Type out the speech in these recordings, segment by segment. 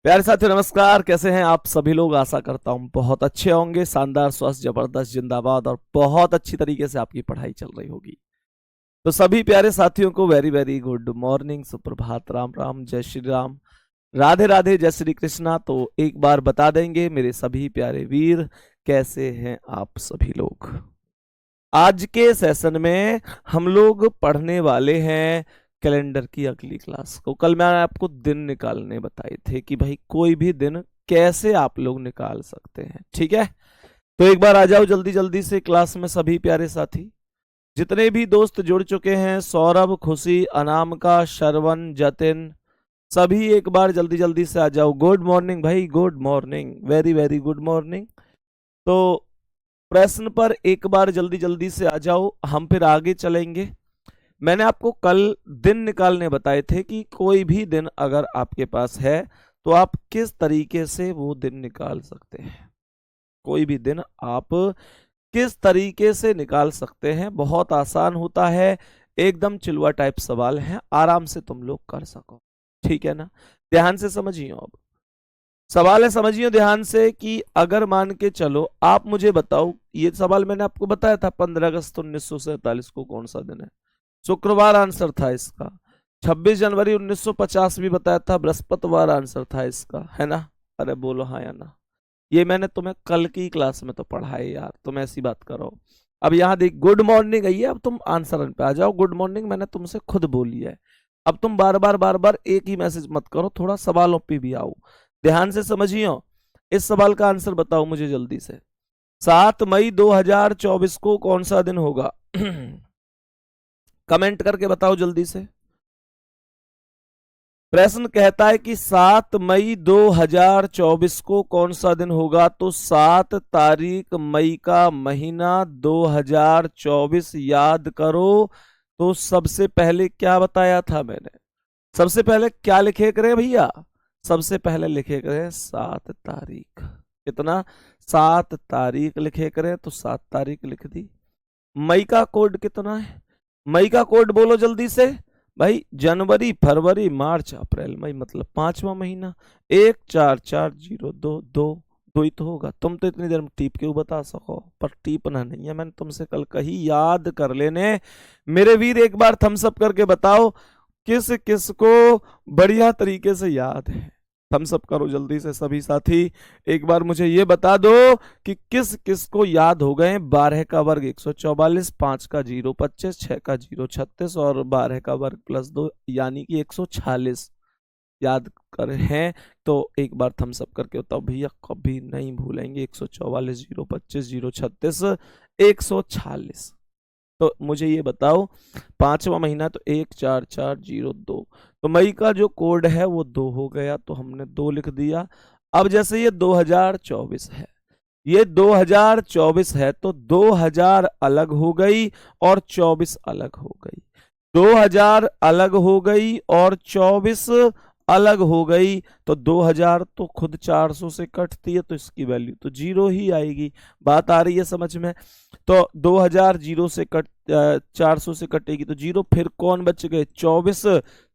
प्यारे साथियों नमस्कार। कैसे हैं आप सभी लोग? आशा करता हूं बहुत अच्छे होंगे। शानदार, स्वस्थ, जबरदस्त, जिंदाबाद और बहुत अच्छी तरीके से आपकी पढ़ाई चल रही होगी। तो सभी प्यारे साथियों को वेरी वेरी गुड मॉर्निंग, सुप्रभात, राम राम, जय श्री राम, राधे राधे, जय श्री कृष्णा। तो एक बार बता देंगे मेरे सभी प्यारे वीर, कैसे हैं आप सभी लोग? आज के सेशन में हम लोग पढ़ने वाले हैं कैलेंडर की अगली क्लास को। कल मैंने आपको दिन निकालने बताए थे कि भाई कोई भी दिन कैसे आप लोग निकाल सकते हैं, ठीक है? तो एक बार आ जाओ जल्दी जल्दी से क्लास में सभी प्यारे साथी। जितने भी दोस्त जुड़ चुके हैं, सौरभ, खुशी, अनामिका, श्रवण, जतिन, सभी एक बार जल्दी जल्दी से आ जाओ। गुड मॉर्निंग भाई, good morning, very very good morning. तो प्रश्न पर एक बार जल्दी जल्दी से आ जाओ, हम फिर आगे चलेंगे। मैंने आपको कल दिन निकालने बताए थे कि कोई भी दिन अगर आपके पास है तो आप किस तरीके से वो दिन निकाल सकते हैं। कोई भी दिन आप किस तरीके से निकाल सकते हैं, बहुत आसान होता है। एकदम चिलवा टाइप सवाल है, आराम से तुम लोग कर सको, ठीक है ना? ध्यान से समझिए। अब सवाल है, समझिए ध्यान से कि अगर मान के चलो आप मुझे बताओ, ये सवाल मैंने आपको बताया था 15 अगस्त 1947 को कौन सा दिन है? शुक्रवार आंसर था इसका। 26 जनवरी 1950 भी बताया था, बृहस्पतिवार आंसर था इसका, है ना? अरे बोलो हाँ या ना। ये मैंने तुम्हें कल की क्लास में तो पढ़ा है यार, तुम ऐसी बात करो। अब यहाँ देख, गुड मॉर्निंग आई है, अब तुम आंसर पे आ जाओ। गुड मॉर्निंग मैंने तुमसे खुद बोली है। अब तुम बार बार एक ही मैसेज मत करो, थोड़ा सवालों पे भी आओ। ध्यान से समझियो। इस सवाल का आंसर बताओ मुझे जल्दी से। 7 मई 2024 को कौन सा दिन होगा? कमेंट करके बताओ जल्दी से। प्रश्न कहता है कि 7 मई 2024 को कौन सा दिन होगा? तो 7 तारीख मई का महीना 2024 याद करो। तो सबसे पहले क्या बताया था मैंने? सबसे पहले क्या लिखे करें भैया? सबसे पहले लिखे करें 7 तारीख। कितना? 7 तारीख लिखे करें, तो 7 तारीख लिख दी। मई का कोड कितना है? मई का कोड बोलो जल्दी से भाई। जनवरी, फरवरी, मार्च, अप्रैल, मई, मतलब 5वां महीना। 144022 दो ही तो होगा। तुम तो इतनी देर में टीप के बता सको, पर टीपना नहीं है, मैंने तुमसे कल कही, याद कर लेने मेरे वीर। एक बार थम्स अप करके बताओ किस किस को बढ़िया तरीके से याद है। थम्स अप करो जल्दी से सभी साथी। एक बार मुझे ये बता दो कि किस किस को याद हो गए। 12 का वर्ग 144, 5 का 0 25, 6 का 0 36 और 12 का वर्ग प्लस 2 यानी कि 146 याद कर हैं। तो एक बार थम्स अप करके बताओ भैया, कभी नहीं भूलेंगे। 144, 0 25, 0 36, 146। तो मुझे ये बताओ, 5वां महीना तो 14402। तो मई का जो कोड है वो 2 हो गया, तो हमने 2 लिख दिया। अब जैसे ये 2024 है, ये 2024 है, तो 2000 अलग हो गई और 24 अलग हो गई। 2000 अलग हो गई और 24 अलग हो गई। तो 2000 तो खुद 400 से कटती है, तो इसकी वैल्यू तो 0 ही आएगी। बात आ रही है समझ में? तो 2000 0 से 400 से कटेगी तो 0। फिर कौन बच गए? 24।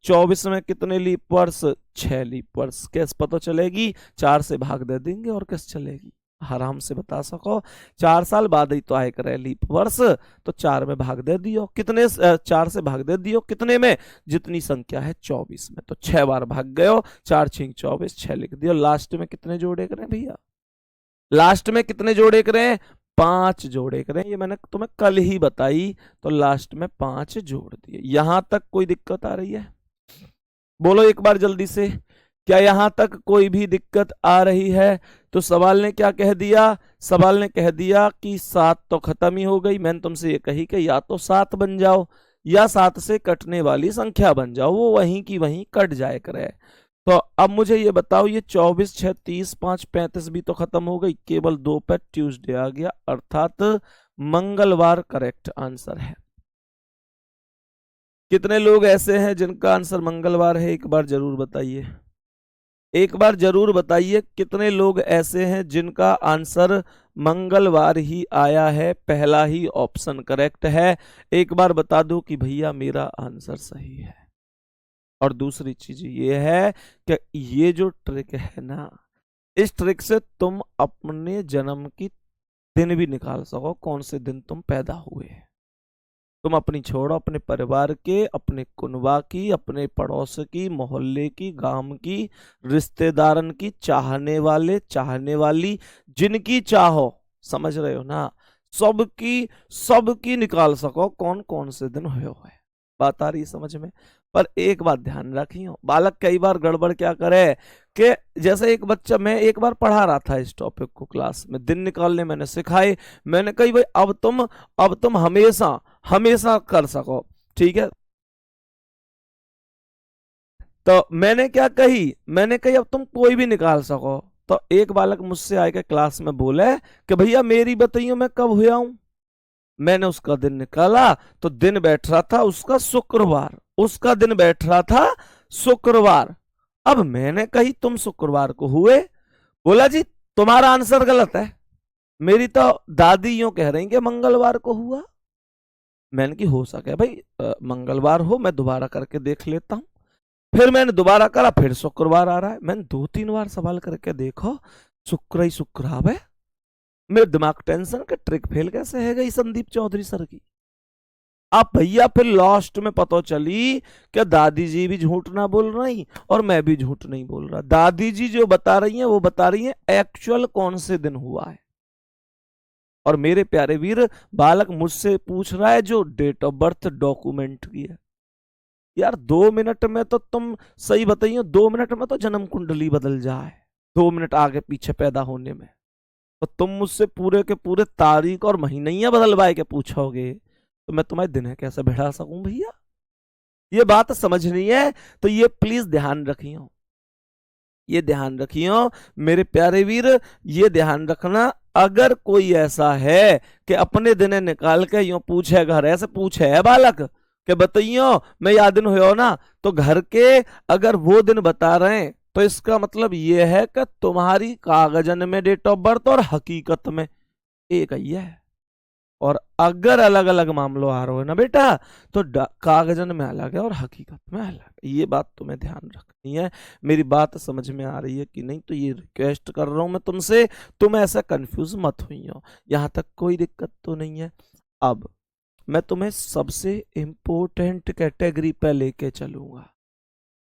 24 में कितने लीप वर्ष? 6 लीप वर्ष। कैसे पता चलेगी? 4 से भाग दे देंगे और कैसे चलेगी, आराम से बता सको। 4 साल बाद ही तो आए करे लीप वर्ष, तो 4 में भाग दे दियो। कितने? 4 से भाग दे दियो कितने में? जितनी संख्या है 24 में। तो 6 बार भाग गयो, 4 6 24, 6 लिख दियो। लास्ट में कितने जोड़े करें भैया? लास्ट में कितने जोड़े करें? 5 जोड़े करें। ये मैंने तुम्हें कल ही बताई, तो लास्ट में 5 जोड़ दिए। यहां तक कोई दिक्कत आ रही है? बोलो एक बार जल्दी से, क्या यहां तक कोई भी दिक्कत आ रही है? तो सवाल ने क्या कह दिया? सवाल ने कह दिया कि 7 तो खत्म ही हो गई। मैंने तुमसे ये कही कि या तो 7 बन जाओ या 7 से कटने वाली संख्या बन जाओ, वो वहीं की वहीं कट जाए करे। तो अब मुझे ये बताओ, ये 24 6 30 5 35 भी तो खत्म हो गई, केवल 2 पे ट्यूसडे आ गया, अर्थात मंगलवार करेक्ट आंसर है। कितने लोग ऐसे हैं जिनका आंसर मंगलवार है? एक बार जरूर बताइए। एक बार जरूर बताइए कितने लोग ऐसे हैं जिनका आंसर मंगलवार ही आया है, पहला ही ऑप्शन करेक्ट है। एक बार बता दो कि भैया मेरा आंसर सही है। और दूसरी चीज ये है कि ये जो ट्रिक है ना, इस ट्रिक से तुम अपने जन्म की दिन भी निकाल सको, कौन से दिन तुम पैदा हुए। तुम अपनी छोड़ो, अपने परिवार के, अपने कुनबा की, अपने पड़ोस की, मोहल्ले की, गांव की, रिश्तेदारन की, चाहने वाले, चाहने वाली, जिनकी चाहो, समझ रहे हो ना, सबकी सबकी निकाल सको कौन कौन से दिन हुए हुए। बात आ रही है समझ में। पर एक बात ध्यान रखियो, बालक कई बार गड़बड़ क्या करे कि जैसे एक बच्चा, मैं एक बार पढ़ा रहा था इस टॉपिक को क्लास में, दिन निकालने मैंने सिखाए, मैंने कही भाई अब तुम हमेशा हमेशा कर सको, ठीक है। तो मैंने क्या कही, मैंने कही अब तुम कोई भी निकाल सको। तो एक बालक मुझसे आके क्लास में बोले कि भैया मेरी बताइयो मैं कब हुआ हूं। मैंने उसका दिन निकाला तो दिन बैठ रहा था उसका शुक्रवार, उसका दिन बैठ रहा था शुक्रवार। अब मैंने कही तुम शुक्रवार को हुए, बोला जी तुम्हारा आंसर गलत है, मेरी तो दादी यूं कह रही कि मंगलवार को हुआ। मैंने की हो सके भाई मंगलवार हो, मैं दोबारा करके देख लेता हूं। फिर मैंने दोबारा करा, फिर शुक्रवार आ रहा है। मैंने 2-3 बार सवाल करके देखो, शुक्र ही शुक्र आवे। मेरे दिमाग टेंशन के ट्रिक फेल कैसे है गई संदीप चौधरी सर की। अब भैया फिर लास्ट में पता चली कि दादी जी भी झूठ ना बोल रही और मैं भी झूठ नहीं बोल रहा। दादी जी जो बता रही हैं वो बता रही हैं एक्चुअल कौन से दिन हुआ है। और मेरे प्यारे वीर, बालक मुझसे पूछ रहा है जो डेट ऑफ बर्थ डॉक्यूमेंट की है। यार 2 मिनट में तो तुम सही बताइए, 2 मिनट में तो जन्म कुंडली बदल जाए, 2 मिनट आगे पीछे पैदा होने में। तो तुम मुझसे पूरे के पूरे तारीख और महीनियां बदलवाए के पूछोगे तो मैं तुम्हारे दिन कैसे बढ़ा सकूं भैया। ये बात समझनी है तो ये प्लीज ध्यान रखियो, ये ध्यान रखियो मेरे प्यारे वीर, ये ध्यान रखना। अगर कोई ऐसा है कि अपने दिन निकाल के यूं पूछे, घर ऐसे पूछे है बालक कि बताइयो मैं या दिन हुआ ना, तो घर के अगर वो दिन बता रहे हैं तो इसका मतलब ये है कि तुम्हारी कागजन में डेट ऑफ बर्थ और हकीकत में एक ही है। और अगर अलग अलग मामलों आ रहे हो ना बेटा, तो कागजन में अलग है और हकीकत में अलग है। ये बात तुम्हें ध्यान रखनी है। मेरी बात समझ में आ रही है कि नहीं, तो ये रिक्वेस्ट कर रहा हूं मैं तुमसे, तुम ऐसा कंफ्यूज मत हुई हो, यहां तक कोई दिक्कत तो नहीं है। अब मैं तुम्हें सबसे इंपॉर्टेंट कैटेगरी पे लेके चलूंगा।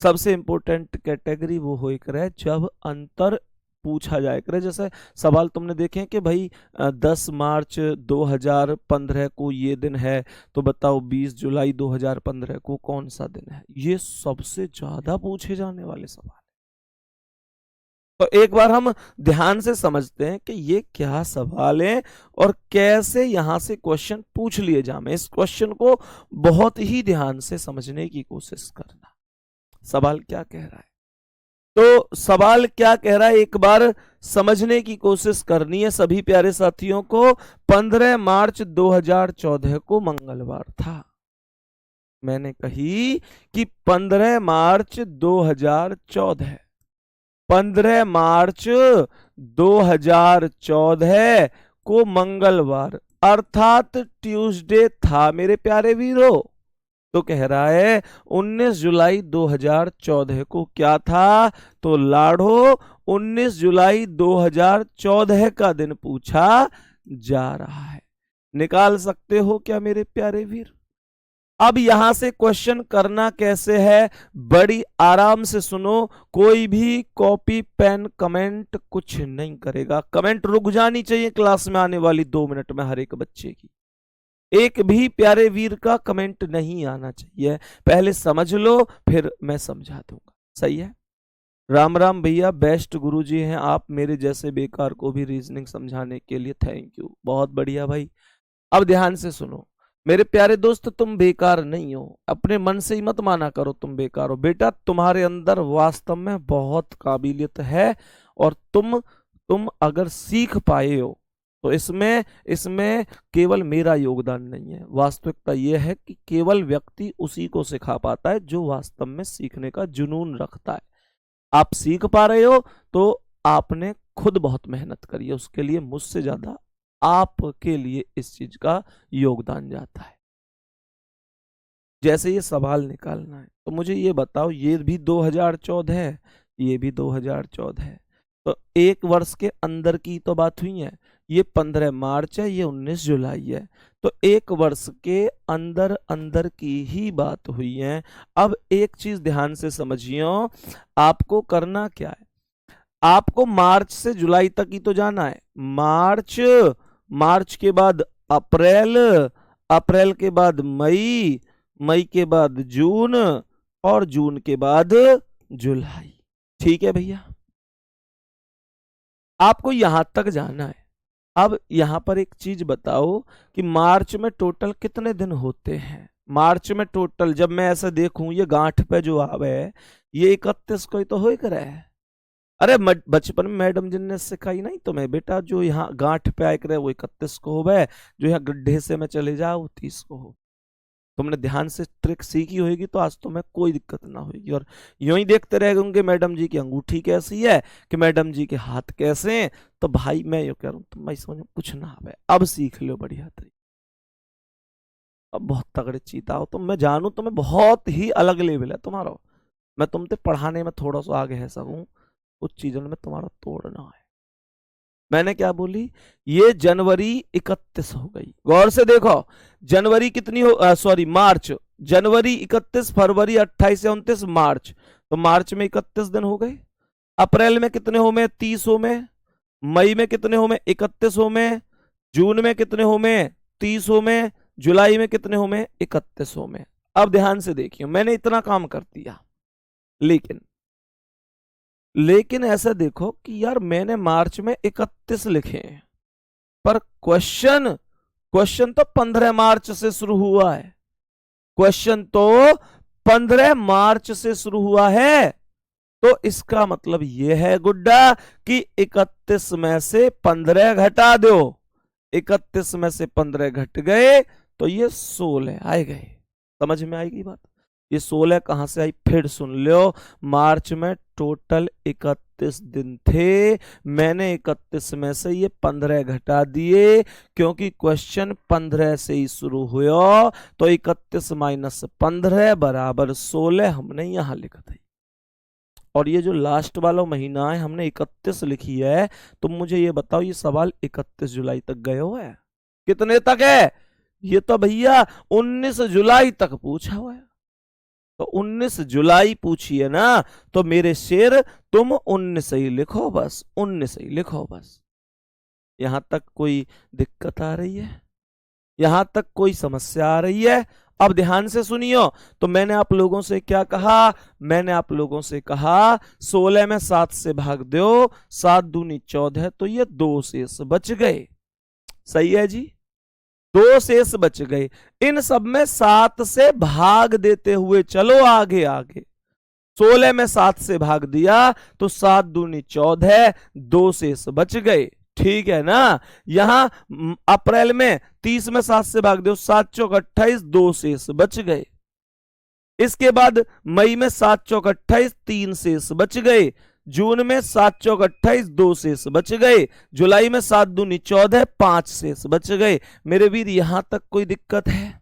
सबसे इंपॉर्टेंट कैटेगरी वो हो करे जब अंतर पूछा जाए करे। जैसे सवाल तुमने देखे कि भाई 10 मार्च 2015 को ये दिन है, तो बताओ 20 जुलाई 2015 को कौन सा दिन है। ये सबसे ज्यादा पूछे जाने वाले सवाल। तो एक बार हम ध्यान से समझते हैं कि ये क्या सवाल है और कैसे यहां से क्वेश्चन पूछ लिए जाए। इस क्वेश्चन को बहुत ही ध्यान से समझने की कोशिश करना। सवाल क्या कह रहा है, तो सवाल क्या कह रहा है एक बार समझने की कोशिश करनी है सभी प्यारे साथियों को। 15 मार्च 2014 को मंगलवार था। मैंने कही कि 15 मार्च 2014, 15 मार्च 2014 को मंगलवार अर्थात ट्यूसडे था मेरे प्यारे वीरो। तो कह रहा है 19 जुलाई 2014 को क्या था, तो लाड़ो 19 जुलाई 2014 का दिन पूछा जा रहा है। निकाल सकते हो क्या मेरे प्यारे वीर। अब यहां से क्वेश्चन करना कैसे है, बड़ी आराम से सुनो। कोई भी कॉपी पेन कमेंट कुछ नहीं करेगा। कमेंट रुक जानी चाहिए क्लास में आने वाली 2 मिनट में हर एक बच्चे की। एक भी प्यारे वीर का कमेंट नहीं आना चाहिए। पहले समझ लो फिर मैं समझा दूंगा, सही है। राम राम भैया, बेस्ट गुरुजी हैं आप, मेरे जैसे बेकार को भी रीजनिंग समझाने के लिए थैंक यू। बहुत बढ़िया भाई। अब ध्यान से सुनो मेरे प्यारे दोस्त, तुम बेकार नहीं हो। अपने मन से ही मत माना करो तुम बेकार हो। बेटा तुम्हारे अंदर वास्तव में बहुत काबिलियत है और तुम अगर सीख पाए हो तो इसमें इसमें केवल मेरा योगदान नहीं है। वास्तविकता यह है कि केवल व्यक्ति उसी को सिखा पाता है जो वास्तव में सीखने का जुनून रखता है। आप सीख पा रहे हो तो आपने खुद बहुत मेहनत करी है, उसके लिए मुझसे ज्यादा आपके लिए इस चीज का योगदान जाता है। जैसे ये सवाल निकालना है तो मुझे ये बताओ, ये भी 2014 है, ये भी 2014 है, तो एक वर्ष के अंदर की तो बात हुई है। ये 15 मार्च है, ये 19 जुलाई है, तो एक वर्ष के अंदर अंदर की ही बात हुई है। अब एक चीज ध्यान से समझियो, आपको करना क्या है, आपको मार्च से जुलाई तक ही तो जाना है। मार्च, मार्च के बाद अप्रैल, अप्रैल के बाद मई, मई के बाद जून, और जून के बाद जुलाई। ठीक है भैया, आपको यहां तक जाना है। अब यहां पर एक चीज बताओ कि मार्च में टोटल कितने दिन होते हैं। मार्च में टोटल, जब मैं ऐसे देखूं, ये गांठ पे जो आवे ये 31 को ही तो हो करे है। अरे बचपन में मैडम जी ने सिखाई नहीं तुम्हें बेटा, जो यहाँ गांठ पे आए करे वो 31 को हो, जो यहाँ गड्ढे से में चले जाओ 30 को हो। तुमने ध्यान से ट्रिक सीखी होगी तो आज तुम्हें कोई दिक्कत ना होगी। और यूं ही देखते रह होंगे मैडम जी की अंगूठी कैसी है, कि मैडम जी के हाथ कैसे हैं, तो भाई मैं यूं कह रहा हूं, तुम्हें समझ में कुछ ना आवे, अब सीख लो बढ़िया तरीके। अब बहुत तगड़े चीता हो तुम, मैं जानू तुम्हें बहुत ही अलग लेवल है तुम्हारा। मैं तुमसे पढ़ाने में थोड़ा सा आगे है सब हूं, कुछ चीजों में तुम्हारा तोड़ना है। मैंने क्या बोली, ये जनवरी 31 हो गई, गौर से देखो। जनवरी कितनी हो, सॉरी मार्च, जनवरी 31, फरवरी 28 से 29, मार्च, तो मार्च में 31 दिन हो गए। अप्रैल में कितने हो में, 30 हो में। मई में कितने हो में, 31 हो में। जून में कितने हो में, 30 हो में। जुलाई में कितने हो में, 31 हो में। अब ध्यान से देखिए, मैंने इतना काम कर दिया, लेकिन ऐसा देखो कि यार मैंने मार्च में 31 लिखे हैं, पर क्वेश्चन, क्वेश्चन तो 15 मार्च से शुरू हुआ है। क्वेश्चन तो 15 मार्च से शुरू हुआ है, तो इसका मतलब यह है गुड्डा कि 31 में से 15 घटा दो। 31 में से 15 घट गए तो ये 16 आए गए। समझ में आएगी बात। ये 16 कहां से आई, फिर सुन लो। मार्च में टोटल 31 दिन थे, मैंने 31 में से ये 15 घटा दिए, क्योंकि क्वेश्चन 15 से ही शुरू हुआ, तो 31 माइनस 15 बराबर 16 हमने यहां लिखा था। और ये जो लास्ट वाला महीना है हमने 31 लिखी है, तुम मुझे ये बताओ, ये सवाल 31 जुलाई तक गए हुआ है, कितने तक है, ये तो भैया 19 जुलाई तक पूछा हुआ है। तो 19 जुलाई पूछी है ना, तो मेरे शेर तुम 19 ही लिखो बस, 19 ही लिखो बस। यहां तक कोई दिक्कत आ रही है, यहां तक कोई समस्या आ रही है। अब ध्यान से सुनियो, तो मैंने आप लोगों से क्या कहा, मैंने आप लोगों से कहा 16 में 7 से भाग दो, 7 दूनी 14, तो ये 2 शेष बच गए। सही है जी, 2 शेष बच गए। इन सब में 7 से भाग देते हुए चलो आगे आगे। 16 में 7 से भाग दिया तो 7 दूनी 14, 2 शेष बच गए। ठीक है ना। यहां अप्रैल में 30 में 7 से भाग दो, 7 चौक 28, 2 शेष बच गए। इसके बाद मई में 7 चौक 28, 3 शेष बच गए। जून में 7 चौक 28, 2 शेष बच गए। जुलाई में 7 दूनी 14, 5 शेष बच गए। मेरे वीर यहां तक कोई दिक्कत है,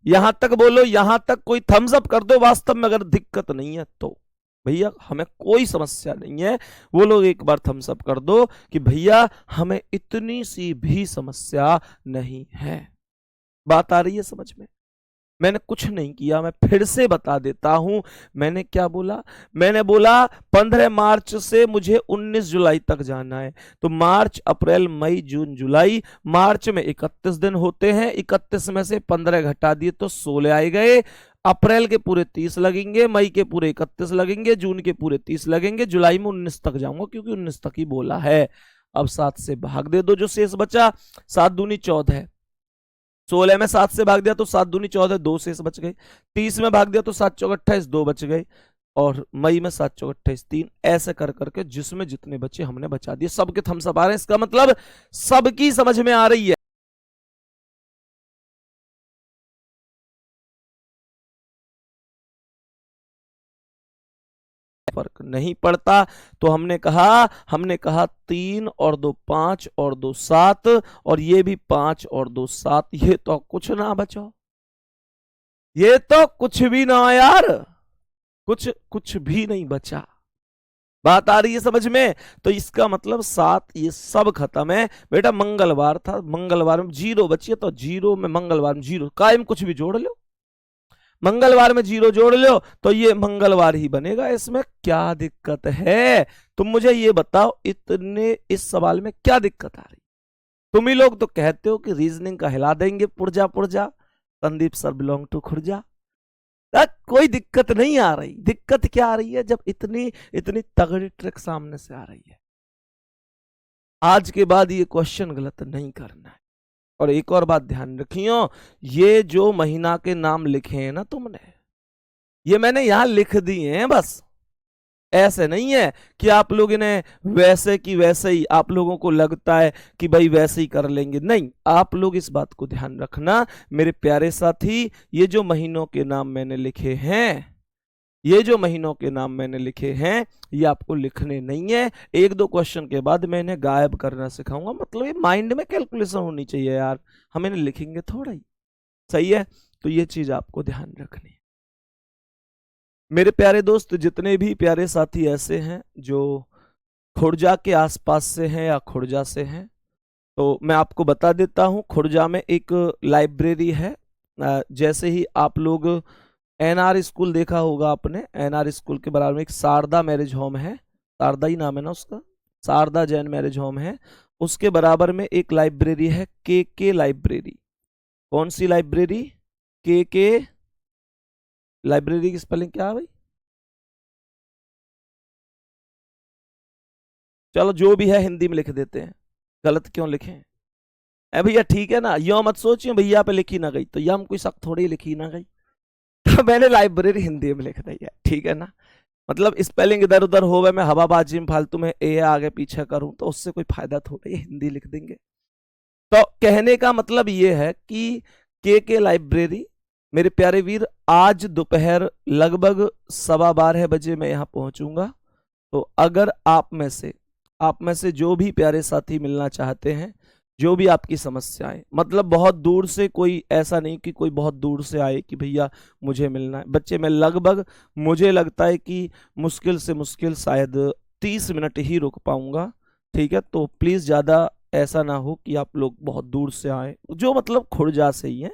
यहां तक बोलो, यहां तक कोई थम्स अप कर दो। वास्तव में अगर दिक्कत नहीं है तो भैया हमें कोई समस्या नहीं है, वो लोग एक बार थम्स अप कर दो कि भैया हमें इतनी सी भी समस्या नहीं है। बात आ रही है समझ में। मैंने कुछ नहीं किया, मैं फिर से बता देता हूं। मैंने क्या बोला, मैंने बोला 15 मार्च से मुझे 19 जुलाई तक जाना है, तो मार्च अप्रैल मई जून जुलाई। मार्च में 31 दिन होते हैं, 31 में से 15 घटा दिए तो 16 आए गए। अप्रैल के पूरे 30 लगेंगे, मई के पूरे 31 लगेंगे, जून के पूरे 30 लगेंगे, जुलाई में 19 तक जाऊंगा क्योंकि 19 तक ही बोला है। अब 7 से भाग दे दो, जो शेष बचा, 7 दूनी 14, 16 में 7 से भाग दिया तो 7 दूनी 14, 2 शेष बच गए। 30 में भाग दिया तो 7 चौक 28, 2 बच गए। और मई में 7 चौक 28, 3, ऐसे कर करके जिसमें जितने बचे हमने बचा दिए। सबके थम्स अप आ रहे हैं, इसका मतलब सबकी समझ में आ रही है। फर्क नहीं पड़ता। तो हमने कहा 3 और 2 5 और 2 7, और ये भी 5 और 2 7, ये तो कुछ ना बचो। ये तो कुछ भी ना यार, कुछ कुछ भी नहीं बचा। बात आ रही है समझ में? तो इसका मतलब 7 ये सब खत्म है बेटा। मंगलवार था, मंगलवार में जीरो बची है, तो जीरो में मंगलवार में जीरो कायम, कुछ भी जोड़ लो। मंगलवार में जीरो जोड़ लो तो ये मंगलवार ही बनेगा, इसमें क्या दिक्कत है? तुम मुझे ये बताओ, इतने इस सवाल में क्या दिक्कत आ रही? तुम ही लोग तो कहते हो कि रीजनिंग का हिला देंगे पुर्जा पुर्जा, Sandeep sir belong to Khurja. कोई दिक्कत नहीं आ रही। दिक्कत क्या आ रही है? जब इतनी इतनी तगड़ी ट्रिक सामने से आ रही है। आज के बाद ये क्वेश्चन गलत नहीं करना है। और एक और बात ध्यान रखियो, ये जो महीना के नाम लिखे हैं ना तुमने, ये मैंने यहां लिख दिए हैं बस। ऐसे नहीं है कि आप लोग इन्हें वैसे की वैसे ही, आप लोगों को लगता है कि भाई वैसे ही कर लेंगे। नहीं, आप लोग इस बात को ध्यान रखना मेरे प्यारे साथी, ये जो महीनों के नाम मैंने लिखे हैं, ये जो महीनों के नाम मैंने लिखे हैं, ये आपको लिखने नहीं है। एक दो क्वेश्चन के बाद मैं इन्हें गायब करना सिखाऊंगा। मतलब ये माइंड में कैलकुलेशन होनी चाहिए यार, हम इन्हें लिखेंगे थोड़ा ही। सही है? तो ये चीज आपको ध्यान रखनी है मेरे प्यारे दोस्त। जितने भी प्यारे साथी ऐसे हैं जो खुर्जा के आसपास से हैं या खुर्जा से हैं, तो मैं आपको बता देता हूं, खुर्जा में एक लाइब्रेरी है। जैसे ही आप लोग एनआर स्कूल देखा होगा आपने, एनआर स्कूल के बराबर में एक शारदा मैरिज होम है, शारदा ही नाम है ना उसका, शारदा जैन मैरिज होम है। उसके बराबर में एक लाइब्रेरी है, के लाइब्रेरी। कौन सी लाइब्रेरी? के लाइब्रेरी की स्पेलिंग क्या है भाई? चलो जो भी है हिंदी में लिख देते हैं, गलत क्यों लिखें? ए भैया ठीक है ना, यो मत सोचिए भैया पे लिखी ना गई तो यह हम कोई शक थोड़ी लिखी ना गई। तो मैंने लाइब्रेरी हिंदी में लिख दी है, ठीक है ना। मतलब स्पेलिंग इधर उधर हो, मैं हवाबाजी में फालतू में ए आगे पीछे करूं तो उससे कोई फायदा थोड़ी है, हिंदी लिख देंगे। तो कहने का मतलब ये है कि के लाइब्रेरी, मेरे प्यारे वीर, आज दोपहर लगभग 12:15 मैं यहां पहुंचूंगा। तो अगर आप में से जो भी प्यारे साथी मिलना चाहते हैं, जो भी आपकी समस्याएं, मतलब बहुत दूर से, कोई ऐसा नहीं कि कोई बहुत दूर से आए कि भैया मुझे मिलना है। बच्चे मैं लगभग, मुझे लगता है कि मुश्किल से मुश्किल शायद 30 मिनट ही रुक पाऊंगा, ठीक है। तो प्लीज ज्यादा ऐसा ना हो कि आप लोग बहुत दूर से आए, जो मतलब खुर्जा से ही है,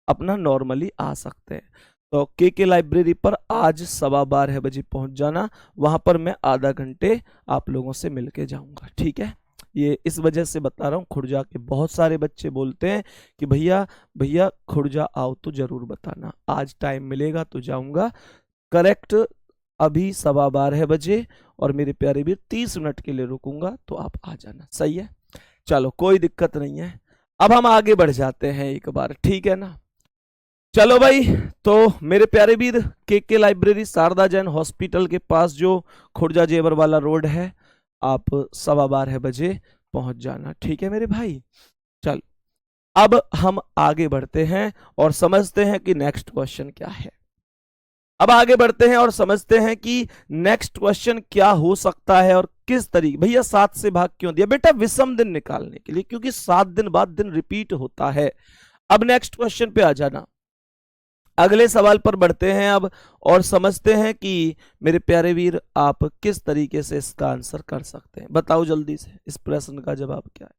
अपना नॉर्मली आ सकते हैं। तो के लाइब्रेरी पर आज 12:15 पहुंच जाना। वहां पर मैं आधा घंटे आप लोगों से मिलके जाऊंगा, ठीक है। ये इस वजह से बता रहा हूँ, खुर्जा के बहुत सारे बच्चे बोलते हैं कि भैया भैया खुर्जा आओ तो जरूर बताना। आज टाइम मिलेगा तो जाऊंगा करेक्ट, अभी 12:15, और मेरे प्यारे भी 30 मिनट के लिए रुकूंगा, तो आप आ जाना। सही है? चलो कोई दिक्कत नहीं है। अब हम आगे बढ़ जाते हैं एक बार, ठीक है ना। चलो भाई, तो मेरे प्यारे वीर, के लाइब्रेरी शारदा जैन हॉस्पिटल के पास जो खुर्जा जेवर वाला रोड है, आप 12:15 पहुंच जाना, ठीक है मेरे भाई। चल अब हम आगे बढ़ते हैं और समझते हैं कि नेक्स्ट क्वेश्चन क्या है। अब आगे बढ़ते हैं और समझते हैं कि नेक्स्ट क्वेश्चन क्या हो सकता है और किस तरीके। भैया 7 से भाग क्यों दिया? बेटा विषम दिन निकालने के लिए, क्योंकि 7 दिन बाद दिन रिपीट होता है। अब नेक्स्ट क्वेश्चन पे आ जाना, अगले सवाल पर बढ़ते हैं अब और समझते हैं कि मेरे प्यारे वीर आप किस तरीके से इसका आंसर कर सकते हैं। बताओ जल्दी से, इस प्रश्न का जवाब क्या है?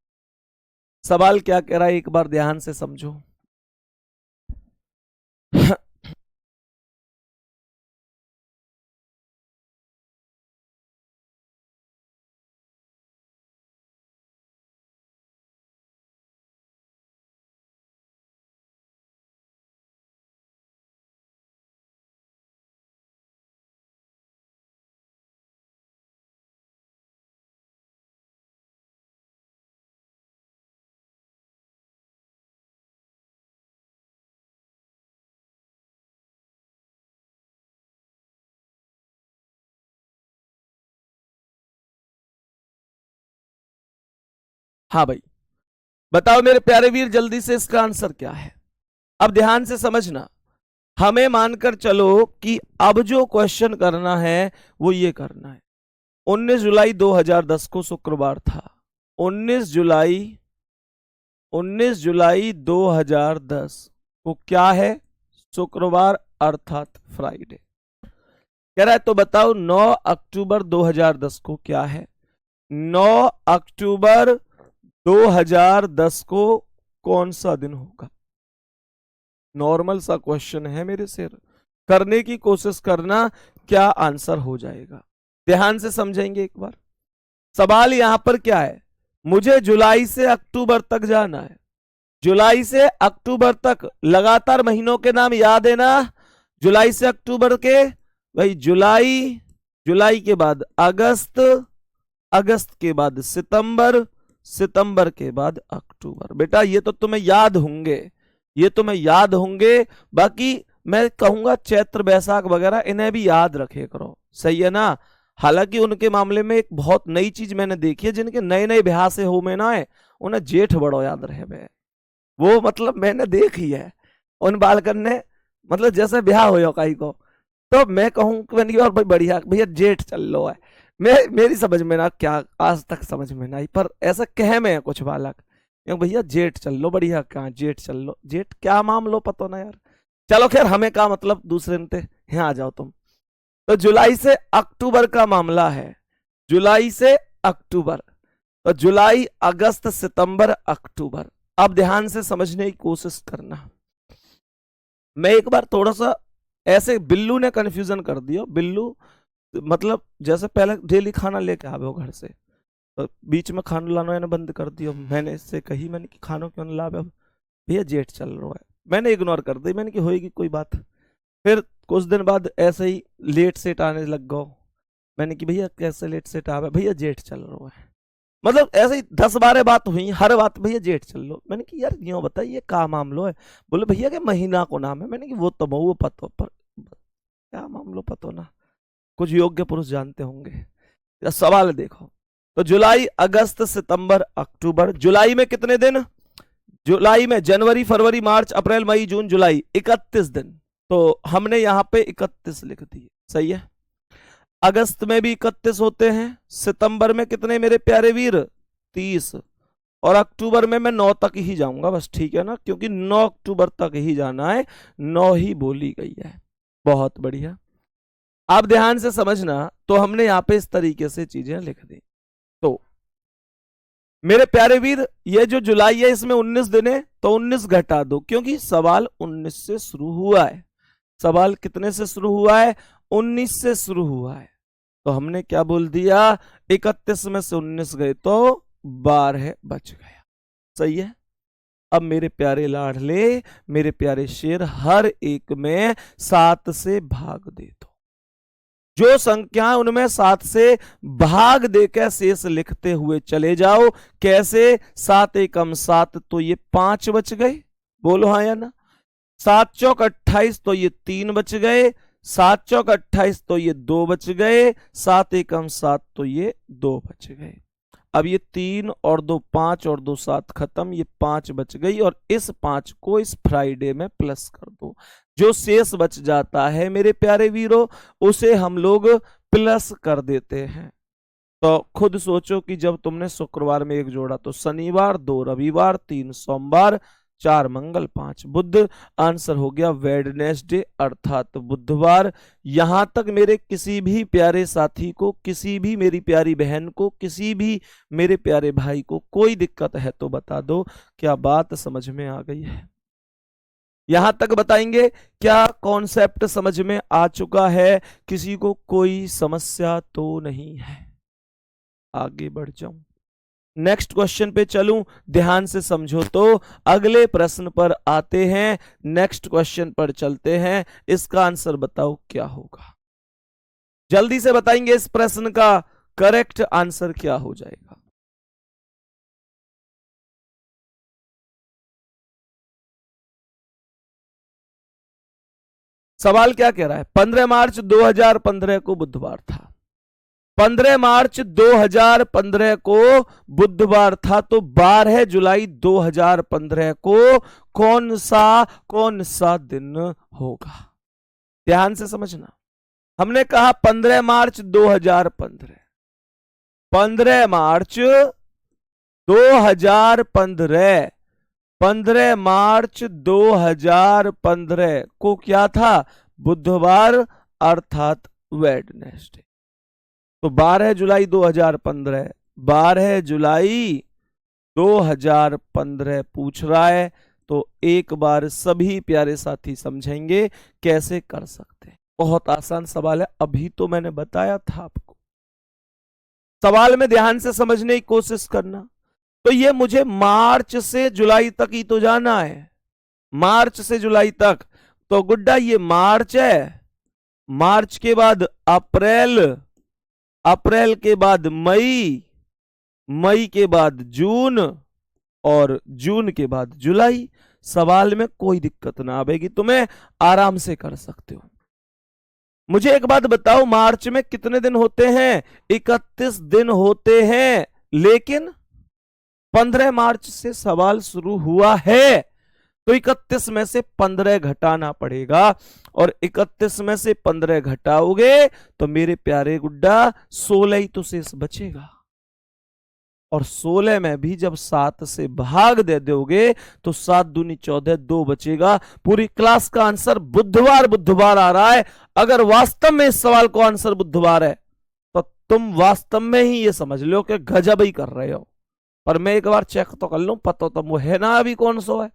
सवाल क्या कह रहा है, एक बार ध्यान से समझो। हाँ भाई, बताओ मेरे प्यारे वीर जल्दी से, इसका आंसर क्या है? अब ध्यान से समझना, हमें मानकर चलो कि अब जो क्वेश्चन करना है वो ये करना है। 19 जुलाई 2010 को शुक्रवार था। 19 जुलाई 19 जुलाई 2010 को क्या है? शुक्रवार अर्थात फ्राइडे। कह रहा है तो बताओ 9 अक्टूबर 2010 को क्या है? 9 अक्टूबर 2010 को कौन सा दिन होगा? नॉर्मल सा क्वेश्चन है मेरे सिर, करने की कोशिश करना, क्या आंसर हो जाएगा। ध्यान से समझेंगे एक बार। सवाल यहां पर क्या है, मुझे जुलाई से अक्टूबर तक जाना है। जुलाई से अक्टूबर तक लगातार महीनों के नाम याद है ना? जुलाई से अक्टूबर के भाई जुलाई, जुलाई के बाद अगस्त, अगस्त के बाद सितंबर, सितंबर के बाद अक्टूबर। बेटा ये तो तुम्हें याद होंगे, ये तुम्हें याद होंगे। बाकी मैं कहूंगा चैत्र बैसाख वगैरह इन्हें भी याद रखे करो, सही है ना। हालांकि उनके मामले में एक बहुत नई चीज मैंने देखी है, जिनके नए नए ब्याह से हो में ना है उन्हें जेठ बड़ो याद रहे बे। वो मतलब मैंने देखी है उन बालकन ने, मतलब जैसे ब्याह हो कहीं को, तो मैं कहूँ कि मैंने और भाई बढ़िया भैया जेठ चल लो है। मेरी समझ में ना, क्या आज तक समझ में ना आई, पर ऐसा कह में है कुछ बालक भैया जेठ चल लो, बढ़िया कहाँ जेठ चल लो, जेठ क्या माम लो पता ना यार। चलो खैर हमें का मतलब दूसरे ने, यहाँ आ जाओ तुम। तो जुलाई से अक्टूबर का मामला है, जुलाई से अक्टूबर, तो जुलाई अगस्त सितंबर अक्टूबर। अब ध्यान से समझने की कोशिश करना। मैं एक बार थोड़ा सा ऐसे, बिल्लू ने कंफ्यूजन कर दिया। बिल्लू मतलब जैसे पहले डेली खाना लेके आवे हो घर से, तो बीच में खाना लाना ने बंद कर दिया। मैंने इससे कही, मैंने कि खाना क्यों नहीं लावे, भैया जेठ चल रहा है। मैंने इग्नोर कर दी, मैंने कि होएगी कोई बात। फिर कुछ दिन बाद ऐसे ही लेट सेट आने लग गो। मैंने कि भैया कैसे लेट सेट आवे, भैया जेठ चल रहा है। मतलब ऐसे ही 10-12 बात हुई, हर बात भैया जेठ चल लो। मैंने कि यार यूं बताइए क्या मामलो है। बोले भैया के महीना को नाम है। मैंने कि वो तो वो पतो, पर क्या मामलो पतो ना, कुछ योग्य पुरुष जानते होंगे। सवाल देखो, तो जुलाई अगस्त सितंबर अक्टूबर, जुलाई में कितने दिन? जुलाई में जनवरी फरवरी मार्च अप्रैल मई जून जुलाई, 31 दिन। तो हमने यहां पे 31 लिख दिए, सही है। अगस्त में भी 31 होते हैं। सितंबर में कितने मेरे प्यारे वीर? 30। और अक्टूबर में मैं 9 तक ही जाऊंगा बस, ठीक है ना, क्योंकि 9 अक्टूबर तक ही जाना है, 9 ही बोली गई है। बहुत बढ़िया। आप ध्यान से समझना, तो हमने यहां पे इस तरीके से चीजें लिख दी। तो मेरे प्यारे वीर, ये जो जुलाई है इसमें 19 दिन है, तो 19 घटा दो, क्योंकि सवाल 19 से शुरू हुआ है। सवाल कितने से शुरू हुआ है? 19 से शुरू हुआ है। तो हमने क्या बोल दिया, 31 में से 19 गए तो 12 बच गया, सही है। अब मेरे प्यारे लाडले, मेरे प्यारे शेर, हर एक में 7 से भाग दे दो। जो संख्या उनमें 7 से भाग देकर शेष लिखते हुए चले जाओ। कैसे? 7 एकम 7, तो ये 5 बच गए, बोलो हाँ या ना। 7 चौक 28, तो ये 3 बच गए। 7 चौक 28, तो ये 2 बच गए। 7 एकम 7, तो ये 2 बच गए। अब ये 3 और 2 5 और 2 7 खत्म, ये 5 बच गई। और इस 5 को इस फ्राइडे में प्लस कर दो। जो शेष बच जाता है मेरे प्यारे वीरों, उसे हम लोग प्लस कर देते हैं। तो खुद सोचो कि जब तुमने शुक्रवार में 1 जोड़ा, तो शनिवार, 2 रविवार, 3 सोमवार, 4 मंगल, 5 बुध, आंसर हो गया वेडनेसडे अर्थात बुधवार। यहां तक मेरे किसी भी प्यारे साथी को, किसी भी मेरी प्यारी बहन को, किसी भी मेरे प्यारे भाई को कोई दिक्कत है तो बता दो। क्या बात समझ में आ गई है? यहां तक बताएंगे, क्या कॉन्सेप्ट समझ में आ चुका है? किसी को कोई समस्या तो नहीं है? आगे बढ़ जाऊं, नेक्स्ट क्वेश्चन पे चलूं, ध्यान से समझो। तो अगले प्रश्न पर आते हैं, नेक्स्ट क्वेश्चन पर चलते हैं। इसका आंसर बताओ क्या होगा, जल्दी से बताएंगे इस प्रश्न का करेक्ट आंसर क्या हो जाएगा। सवाल क्या कह रहा है? 15 मार्च 2015 को बुधवार था। 15 मार्च 2015 को बुधवार था, तो 12 जुलाई 2015 को कौन सा दिन होगा? ध्यान से समझना। हमने कहा 15 मार्च 2015, 15 मार्च 2015, 15 मार्च 2015 को क्या था? बुधवार अर्थात वेडनेसडे। तो 12 जुलाई 2015, 12 जुलाई 2015 पूछ रहा है। तो एक बार सभी प्यारे साथी समझेंगे कैसे कर सकते हैं। बहुत आसान सवाल है, अभी तो मैंने बताया था आपको। सवाल में ध्यान से समझने की कोशिश करना। तो ये मुझे मार्च से जुलाई तक ही तो जाना है, मार्च से जुलाई तक। तो गुड्डा ये मार्च है, मार्च के बाद अप्रैल, अप्रैल के बाद मई, मई के बाद जून, और जून के बाद जुलाई। सवाल में कोई दिक्कत ना आएगी, तुम्हें आराम से कर सकते हो। मुझे एक बात बताओ, मार्च में कितने दिन होते हैं? 31 दिन होते हैं। लेकिन 15 मार्च से सवाल शुरू हुआ है, तो 31 में से 15 घटाना पड़ेगा, और 31 में से 15 घटाओगे तो मेरे प्यारे गुड्डा 16 ही तो शेष बचेगा। और 16 में भी जब 7 से भाग दे दोगे तो 7 दूनी 14, 2 बचेगा। पूरी क्लास का आंसर बुधवार बुधवार आ रहा है। अगर वास्तव में इस सवाल को आंसर बुधवार है तो तुम वास्तव में ही ये समझ लो कि गजब ही कर रहे हो। पर मैं एक बार चेक तो कर लूं, पता तो मुझे है ना अभी कौन सा है।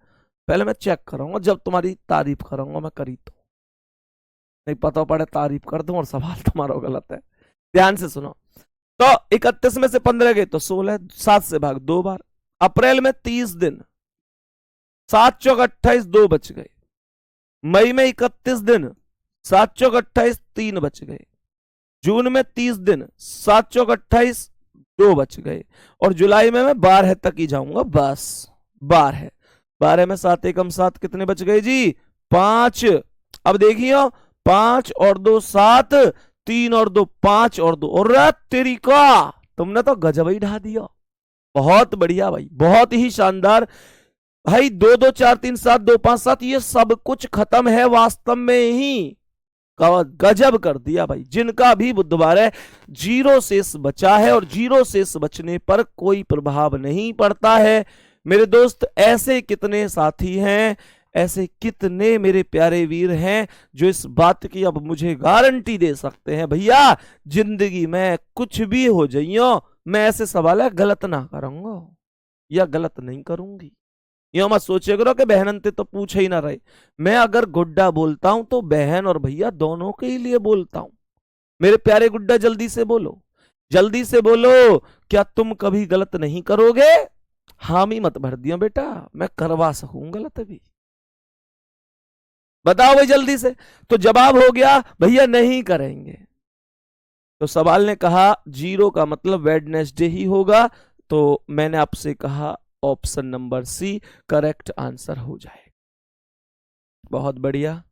पहले मैं चेक करूंगा, जब तुम्हारी तारीफ करूंगा मैं करी तो नहीं पता पड़े तारीफ कर दूं और सवाल तुम्हारा गलत है। ध्यान से सुनो। तो 31 में से 15 गए तो 16, 7 से भाग 2 बार। अप्रैल में 30 दिन, 7 चौक 28, 2 बच गए। मई में 31 दिन, 7 चौक 28, 3 बच गए। जून में 30 दिन, 7 चौक 28, 2 बच गए। और जुलाई में मैं 12 तक ही जाऊंगा, बस 12। 12 में 7 एकम 7, कितने बच गए जी? 5। अब देखियो, 5 और 2 7, 3 और 2 5 और 2, और तेरी का तुमने तो गजब ही ढा दिया। बहुत बढ़िया भाई, बहुत ही शानदार भाई। 2 2 4 3 7, 2 5 7, ये सब कुछ खत्म है वास्तव में ही। गजब कर दिया भाई। जिनका भी बुधवार है, 0 शेष बचा है, और 0 शेष बचने पर कोई प्रभाव नहीं पड़ता है। मेरे दोस्त, ऐसे कितने साथी हैं, ऐसे कितने मेरे प्यारे वीर हैं जो इस बात की अब मुझे गारंटी दे सकते हैं, भैया जिंदगी में कुछ भी हो जाइयो, मैं ऐसे सवाल है गलत ना करूंगा या गलत नहीं करूंगी। यो मत सोचे करो कि बहन अंते तो पूछे ही ना रहे। मैं अगर गुड्डा बोलता हूं तो बहन और भैया दोनों के लिए बोलता हूं। मेरे प्यारे गुड्डा जल्दी से बोलो, जल्दी से बोलो, क्या तुम कभी गलत नहीं करोगे? हामी मत भर दियो बेटा, मैं करवा सकूं गलत भी। बताओ भाई जल्दी से। तो जवाब हो गया भैया नहीं करेंगे। तो सवाल ने कहा 0 का मतलब वेडनेसडे ही होगा, तो मैंने आपसे कहा option number C correct answer हो जाए। बहुत बढ़िया,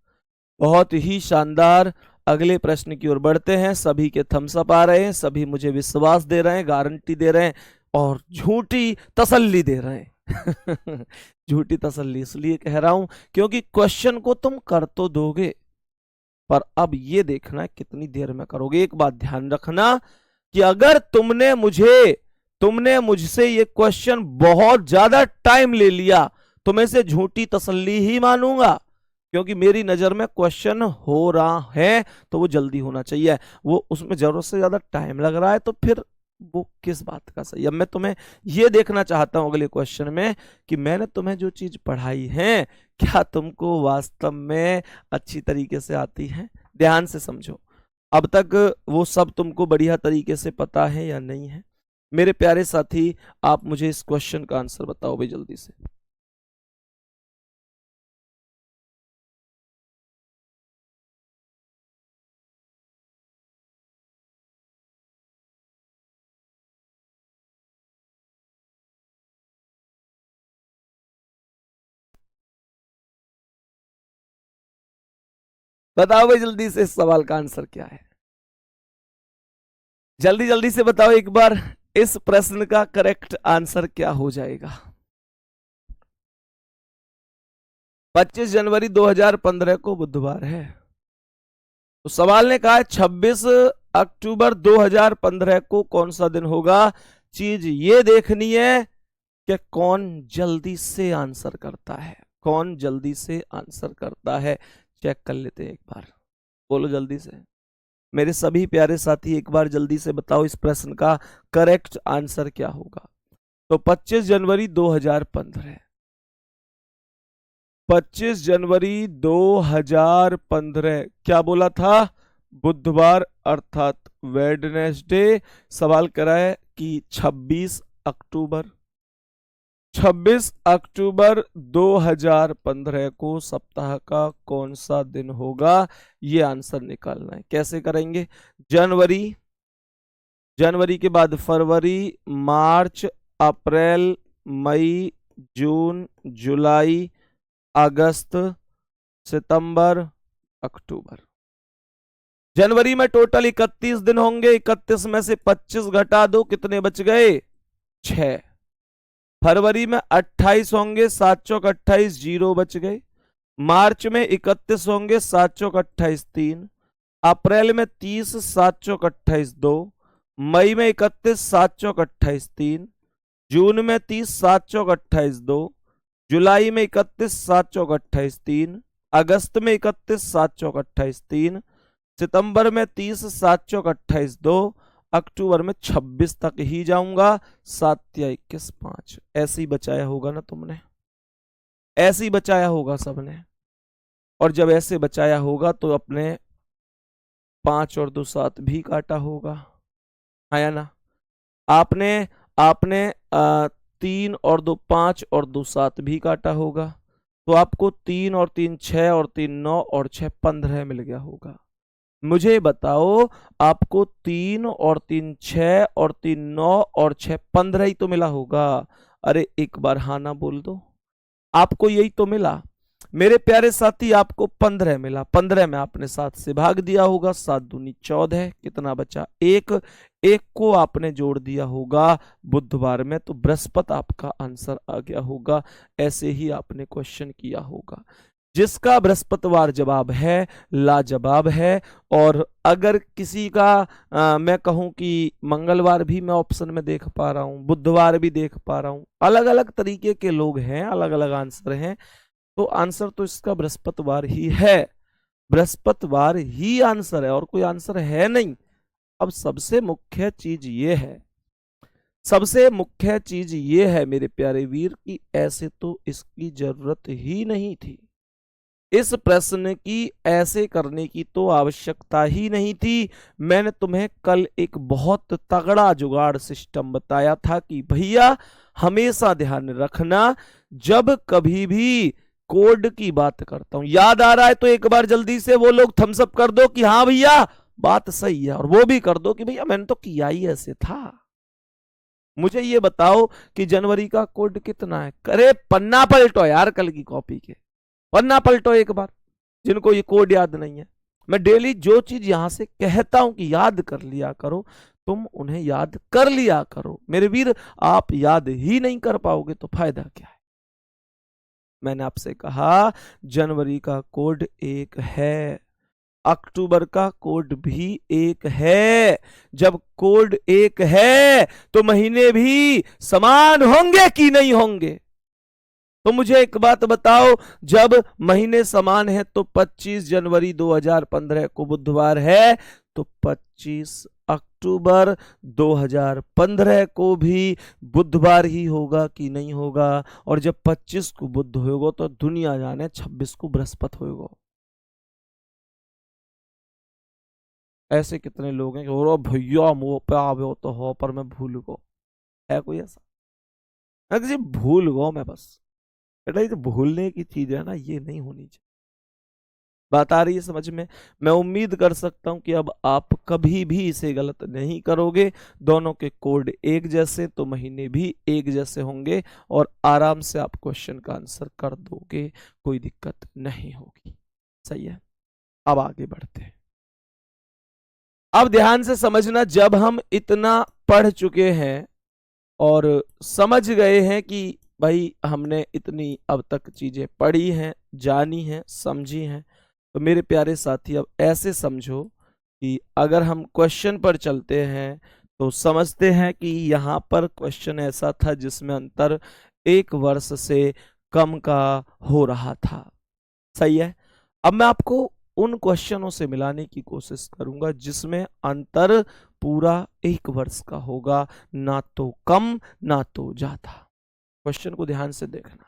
बहुत ही शानदार। अगले प्रश्न की ओर बढ़ते हैं। सभी के थम्स अप आ रहे हैं, सभी मुझे विश्वास दे रहे हैं, गारंटी दे रहे हैं, और झूठी तसल्ली दे रहे हैं। झूठी तसल्ली इसलिए कह रहा हूं क्योंकि क्वेश्चन को तुम कर तो दोगे, पर अब ये देखना कितनी देर में करोगे। एक बात ध्यान रखना कि अगर तुमने मुझसे ये क्वेश्चन बहुत ज्यादा टाइम ले लिया तो मैं इसे झूठी तसल्ली ही मानूंगा, क्योंकि मेरी नजर में क्वेश्चन हो रहा है तो वो जल्दी होना चाहिए। वो उसमें जरूरत से ज्यादा टाइम लग रहा है तो फिर वो किस बात का सही। अब मैं तुम्हें ये देखना चाहता हूं अगले क्वेश्चन में कि मैंने तुम्हें जो चीज पढ़ाई है क्या तुमको वास्तव में अच्छी तरीके से आती है। ध्यान से समझो, अब तक वो सब तुमको बढ़िया तरीके से पता है या नहीं है। मेरे प्यारे साथी, आप मुझे इस क्वेश्चन का आंसर बताओ भाई जल्दी से। बताओ भाई जल्दी से, इस सवाल का आंसर क्या है? जल्दी जल्दी से बताओ एक बार, इस प्रश्न का करेक्ट आंसर क्या हो जाएगा? 25 जनवरी 2015 को बुधवार है। तो सवाल ने कहा है 26 अक्टूबर 2015 को कौन सा दिन होगा। चीज ये देखनी है कि कौन जल्दी से आंसर करता है, कौन जल्दी से आंसर करता है। चेक कर लेते हैं एक बार, बोलो जल्दी से मेरे सभी प्यारे साथी, एक बार जल्दी से बताओ इस प्रश्न का करेक्ट आंसर क्या होगा। तो 25 जनवरी 2015, 25 जनवरी 2015 क्या बोला था, बुधवार अर्थात वेडनेसडे। सवाल करा है कि 26 अक्टूबर, 26 अक्टूबर 2015 को सप्ताह का कौन सा दिन होगा, ये आंसर निकालना है। कैसे करेंगे, जनवरी, जनवरी के बाद फरवरी, मार्च, अप्रैल, मई, जून, जुलाई, अगस्त, सितंबर, अक्टूबर। जनवरी में टोटल 31 दिन होंगे, 31 में से 25 घटा दो, कितने बच गए, 6। फरवरी में 28 होंगे, 7 चौक 28, 0 बच गए। मार्च में 31 होंगे, 7 चौक 28, 3। अप्रैल में 30, 7 चौक 28, 2। मई में 31, 7 चौक 28, 3। जून में 30, 7 चौक 28, 2। जुलाई में 31, 7 चौक 28, 3। अगस्त में 31, 7 चौक 28, 3। सितंबर में 30, 7 चौक 28, 2। अक्टूबर में 26 तक ही जाऊंगा, 7 या 21, 5। ऐसे ही बचाया होगा ना तुमने, ऐसे ही बचाया होगा सबने। और जब ऐसे बचाया होगा तो अपने 5 और 2 7 भी काटा होगा, है ना। आपने आपने 3 और 2 5 और 2 7 भी काटा होगा, तो आपको 3 और 3 6 और 3 9 और 6 15 मिल गया होगा। मुझे बताओ, आपको 3 और 3 6 और 3 9 और 6 15 ही तो मिला होगा। अरे एक बार हाँ ना बोल दो, आपको यही तो मिला मेरे प्यारे साथी, आपको 15 मिला। 15 में आपने 7 से भाग दिया होगा, 7 दूनी 14, कितना बचा, 1। 1 को आपने जोड़ दिया होगा बुधवार में, तो बृहस्पति आपका आंसर आ गया होगा। ऐसे ही आपने क्वेश्चन किया होगा। जिसका बृहस्पतिवार जवाब है लाजवाब है। और अगर किसी का मैं कहूं कि मंगलवार भी मैं ऑप्शन में देख पा रहा हूं, बुधवार भी देख पा रहा हूं, अलग अलग तरीके के लोग हैं, अलग अलग आंसर हैं, तो आंसर तो इसका बृहस्पतिवार ही है, बृहस्पतिवार ही आंसर है, और कोई आंसर है नहीं। अब सबसे मुख्य चीज ये है, सबसे मुख्य चीज ये है मेरे प्यारे वीर, कि ऐसे तो इसकी जरूरत ही नहीं थी, इस प्रश्न की ऐसे करने की तो आवश्यकता ही नहीं थी। मैंने तुम्हें कल एक बहुत तगड़ा जुगाड़ सिस्टम बताया था कि भैया हमेशा ध्यान रखना, जब कभी भी कोड की बात करता हूं, याद आ रहा है तो एक बार जल्दी से वो लोग थम्स अप कर दो कि हाँ भैया बात सही है, और वो भी कर दो कि भैया मैंने तो किया ही ऐसे था। मुझे ये बताओ कि जनवरी का कोड कितना है। करे पन्ना पलटो यार, कल की कॉपी के पन्ना पलटो एक बार, जिनको ये कोड याद नहीं है। मैं डेली जो चीज यहां से कहता हूं कि याद कर लिया करो, तुम उन्हें याद कर लिया करो मेरे वीर। आप याद ही नहीं कर पाओगे तो फायदा क्या है। मैंने आपसे कहा जनवरी का कोड 1 है, अक्टूबर का कोड भी 1 है। जब कोड 1 है तो महीने भी समान होंगे कि नहीं होंगे। तो मुझे एक बात बताओ, जब महीने समान है तो 25 जनवरी 2015 को बुधवार है, तो 25 अक्टूबर 2015 को भी बुधवार ही होगा कि नहीं होगा। और जब 25 को बुध होगा तो दुनिया जाने 26 को बृहस्पति होगा। ऐसे कितने लोग हैं कि और भैया मुंह पे आवे तो हो, पर मैं भूल गो। है कोई ऐसा? मैं किसी भूल गो मैं बस। बेटा ये तो भूलने की चीज है ना, ये नहीं होनी चाहिए। बात आ रही है समझ में? मैं उम्मीद कर सकता हूं कि अब आप कभी भी इसे गलत नहीं करोगे। दोनों के कोड एक जैसे तो महीने भी एक जैसे होंगे, और आराम से आप क्वेश्चन का आंसर कर दोगे, कोई दिक्कत नहीं होगी। सही है, अब आगे बढ़ते हैं। अब ध्यान से समझना, जब हम इतना पढ़ चुके हैं और समझ गए हैं कि भाई हमने इतनी अब तक चीजें पढ़ी हैं, जानी हैं, समझी हैं, तो मेरे प्यारे साथी अब ऐसे समझो कि अगर हम क्वेश्चन पर चलते हैं तो समझते हैं कि यहाँ पर क्वेश्चन ऐसा था जिसमें अंतर 1 वर्ष से कम का हो रहा था। सही है। अब मैं आपको उन क्वेश्चनों से मिलाने की कोशिश करूंगा जिसमें अंतर पूरा 1 वर्ष का होगा, ना तो कम ना तो ज्यादा। क्वेश्चन को ध्यान से देखना।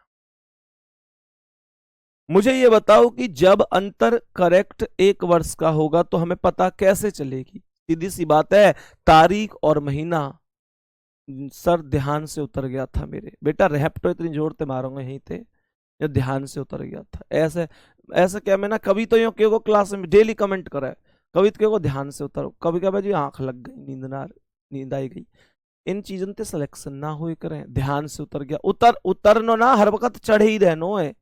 मुझे ये बताओ कि जब अंतर करेक्ट 1 वर्ष का होगा तो हमें पता कैसे चलेगी? सीधी सी बात है, तारीख और महीना। सर ध्यान से उतर गया था मेरे बेटा, रेप तो इतनी जोर से मारूंगा यहीं थे, ये ध्यान से उतर गया था। ऐसे ऐसे क्या, मैं ना कभी तो यो को क्लास में डेली कमेंट करा है, कभी तो को ध्यान से उतर, कभी कभी जी आंख लग गई, नींद आई गई। इन चीजों ते सिलेक्शन ना हुए करें। ध्यान से उतर गया, उतरनो ना हर वक्त चढ़े ही रहनो है,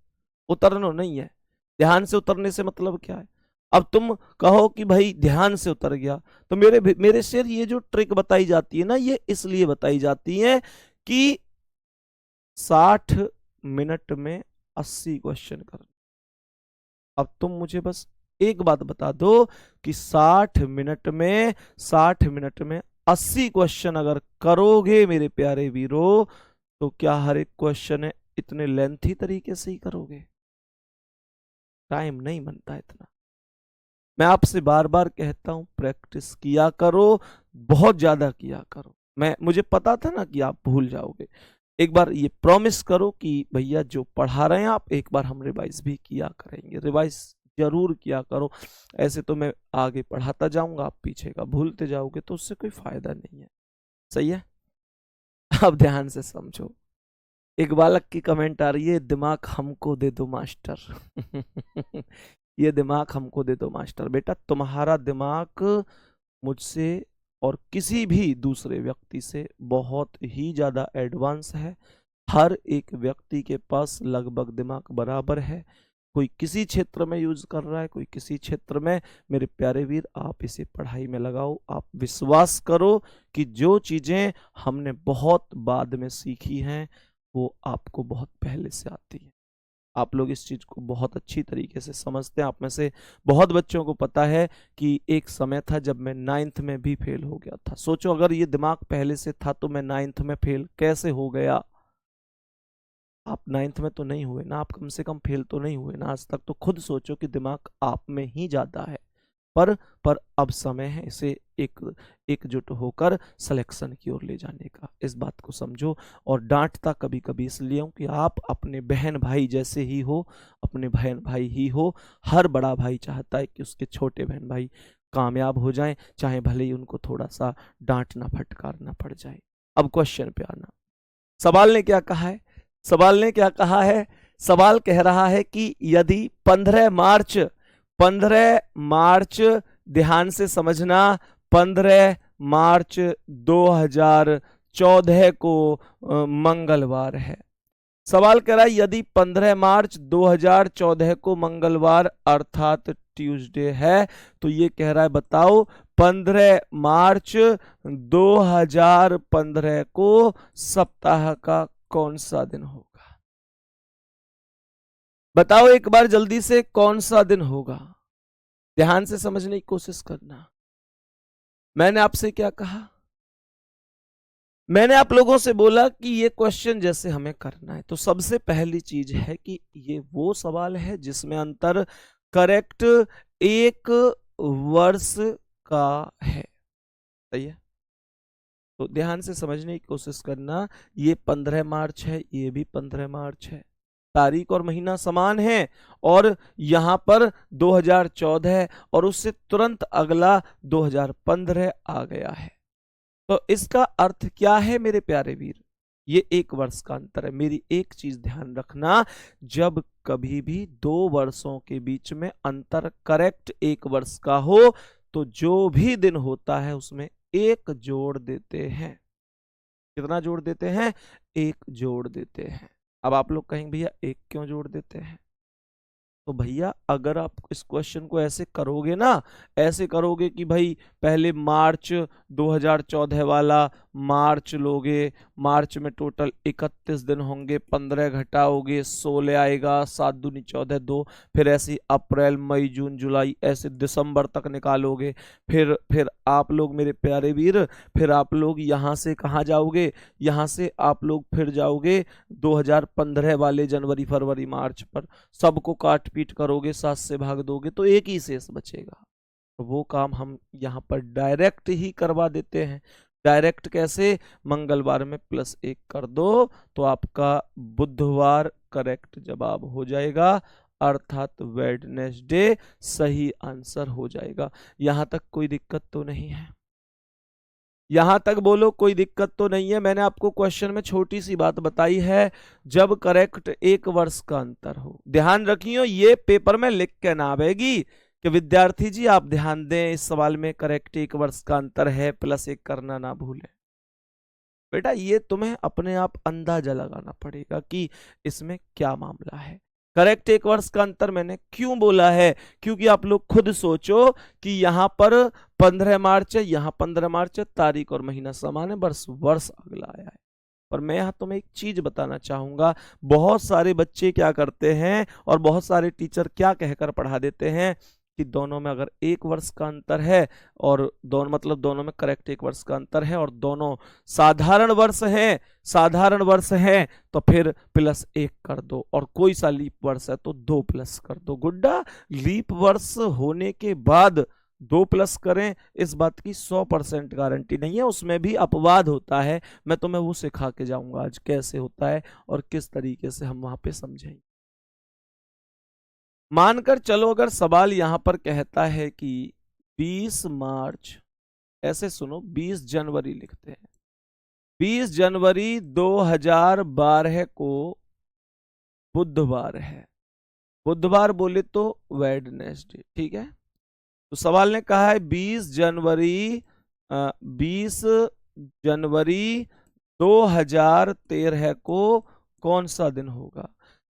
उतरनो नहीं है। ध्यान से उतरने से मतलब क्या है? अब तुम कहो कि भाई ध्यान से उतर गया, तो मेरे शेर ये जो ट्रिक बताई जाती है ना, ये इसलिए बताई जाती है कि 60 मिनट में 80 क्वेश्चन करना। अब तुम मुझे बस एक बात बता दो कि 60 मिनट में 80 क्वेश्चन अगर करोगे मेरे प्यारे वीरो, तो क्या हर एक क्वेश्चन इतने लेंथी तरीके से ही करोगे? टाइम नहीं बनता इतना। मैं आपसे बार बार कहता हूं, प्रैक्टिस किया करो, बहुत ज्यादा किया करो। मुझे पता था ना कि आप भूल जाओगे। एक बार ये प्रॉमिस करो कि भैया जो पढ़ा रहे हैं आप, एक बार हम रिवाइज भी किया करेंगे। रिवाइज जरूर किया करो। ऐसे तो मैं आगे पढ़ाता जाऊंगा, आप पीछे का भूलते जाओगे, तो उससे कोई फायदा नहीं है। सही है। अब ध्यान से समझो। एक बालक की कमेंट आ रही है, दिमाग हमको दे दो मास्टर। ये दिमाग हमको दे दो मास्टर। बेटा तुम्हारा दिमाग मुझसे और किसी भी दूसरे व्यक्ति से बहुत ही ज्यादा एडवांस है। हर एक व्यक्ति के पास लगभग दिमाग बराबर है। कोई किसी क्षेत्र में यूज कर रहा है, कोई किसी क्षेत्र में। मेरे प्यारे वीर, आप इसे पढ़ाई में लगाओ। आप विश्वास करो कि जो चीजें हमने बहुत बाद में सीखी हैं, वो आपको बहुत पहले से आती है। आप लोग इस चीज को बहुत अच्छी तरीके से समझते हैं। आप में से बहुत बच्चों को पता है कि एक समय था जब मैं 9th में भी फेल हो गया था। सोचो, अगर ये दिमाग पहले से था तो मैं 9th में फेल कैसे हो गया? आप 9th में तो नहीं हुए ना, आप कम से कम फेल तो नहीं हुए ना आज तक। तो खुद सोचो कि दिमाग आप में ही ज्यादा है। पर अब समय है इसे एकजुट होकर सिलेक्शन की ओर ले जाने का। इस बात को समझो। और डांटता कभी कभी इसलिए हूं कि आप अपने बहन भाई जैसे ही हो, अपने बहन भाई ही हो। हर बड़ा भाई चाहता है कि उसके छोटे बहन भाई कामयाब हो जाएं, चाहे भले ही उनको थोड़ा सा डांटना फटकारना पड़ जाए। अब क्वेश्चन पे आना। सवाल ने क्या कहा है? सवाल ने क्या कहा है? सवाल कह रहा है कि यदि 15 मार्च, ध्यान से समझना, 15 मार्च 2014 को मंगलवार है। सवाल कह रहा है यदि 15 मार्च 2014 को मंगलवार अर्थात ट्यूसडे है, तो ये कह रहा है बताओ 15 मार्च 2015 को सप्ताह का कौन सा दिन होगा? बताओ एक बार जल्दी से, कौन सा दिन होगा? ध्यान से समझने की कोशिश करना। मैंने आपसे क्या कहा? मैंने आप लोगों से बोला कि ये क्वेश्चन जैसे हमें करना है, तो सबसे पहली चीज है कि ये वो सवाल है जिसमें अंतर करेक्ट 1 वर्ष का है। सही है। तो ध्यान से समझने की कोशिश करना। ये 15 मार्च है, ये भी 15 मार्च है, तारीख और महीना समान है। और यहां पर 2014 और उससे तुरंत अगला 2015 आ गया है। तो इसका अर्थ क्या है मेरे प्यारे वीर? ये 1 वर्ष का अंतर है। मेरी एक चीज ध्यान रखना, जब कभी भी 2 वर्षों के बीच में अंतर करेक्ट 1 वर्ष का हो, तो जो भी दिन होता है उसमें 1 जोड़ देते हैं। कितना जोड़ देते हैं? 1 जोड़ देते हैं। अब आप लोग कहेंगे भैया 1 क्यों जोड़ देते हैं? तो भैया अगर आप इस क्वेश्चन को ऐसे करोगे ना, ऐसे करोगे कि भाई पहले मार्च 2014 वाला मार्च लोगे, मार्च में टोटल 31 दिन होंगे, 15 घटाओगे 16 आएगा, 7 दूनी 14 2, फिर ऐसे अप्रैल मई जून जुलाई ऐसे दिसंबर तक निकालोगे। फिर आप लोग मेरे प्यारे वीर, फिर आप लोग यहाँ से कहाँ जाओगे, यहाँ से आप लोग फिर जाओगे 2015 वाले जनवरी फरवरी मार्च पर, सबको काट पीट करोगे, 7 से भाग दोगे तो एक ही शेष बचेगा। तो वो काम हम यहाँ पर डायरेक्ट ही करवा देते हैं। डायरेक्ट कैसे? मंगलवार में +1 कर दो तो आपका बुधवार करेक्ट जवाब हो जाएगा, अर्थात वेडनेसडे सही आंसर हो जाएगा। यहां तक कोई दिक्कत तो नहीं है? यहां तक बोलो कोई दिक्कत तो नहीं है? मैंने आपको क्वेश्चन में छोटी सी बात बताई है, जब करेक्ट 1 वर्ष का अंतर हो। ध्यान रखियो, ये पेपर में लिख के ना आवेगी कि विद्यार्थी जी आप ध्यान दें, इस सवाल में करेक्ट 1 वर्ष का अंतर है, +1 करना ना भूलें। बेटा ये तुम्हें अपने आप अंदाजा लगाना पड़ेगा कि इसमें क्या मामला है। करेक्ट 1 वर्ष का अंतर मैंने क्यों बोला है? क्योंकि आप लोग खुद सोचो कि यहां पर 15 मार्च है, यहां 15 मार्च है, तारीख और महीना समान है, वर्ष वर्ष अगला आया है। पर मैं यहां तुम्हें एक चीज बताना चाहूंगा, बहुत सारे बच्चे क्या करते हैं और बहुत सारे टीचर क्या कहकर पढ़ा देते हैं कि दोनों में अगर 1 वर्ष का अंतर है और दोनों मतलब दोनों में करेक्ट 1 वर्ष का अंतर है और दोनों साधारण वर्ष हैं, साधारण वर्ष हैं तो फिर +1 कर दो, और कोई सा लीप वर्ष है तो 2 प्लस कर दो। गुड्डा लीप वर्ष होने के बाद 2 प्लस करें, इस बात की 100% गारंटी नहीं है, उसमें भी अपवाद होता है। मैं तुम्हें वो सिखा के जाऊंगा आज कैसे होता है और किस तरीके से हम वहां पे समझेंगे। मानकर चलो अगर सवाल यहां पर कहता है कि 20 मार्च, ऐसे सुनो 20 जनवरी लिखते हैं, 20 जनवरी 2012 को बुधवार है, बुधवार बोले तो वेडनेसडे, ठीक है। तो सवाल ने कहा है 20 जनवरी 20 जनवरी 2013 को कौन सा दिन होगा।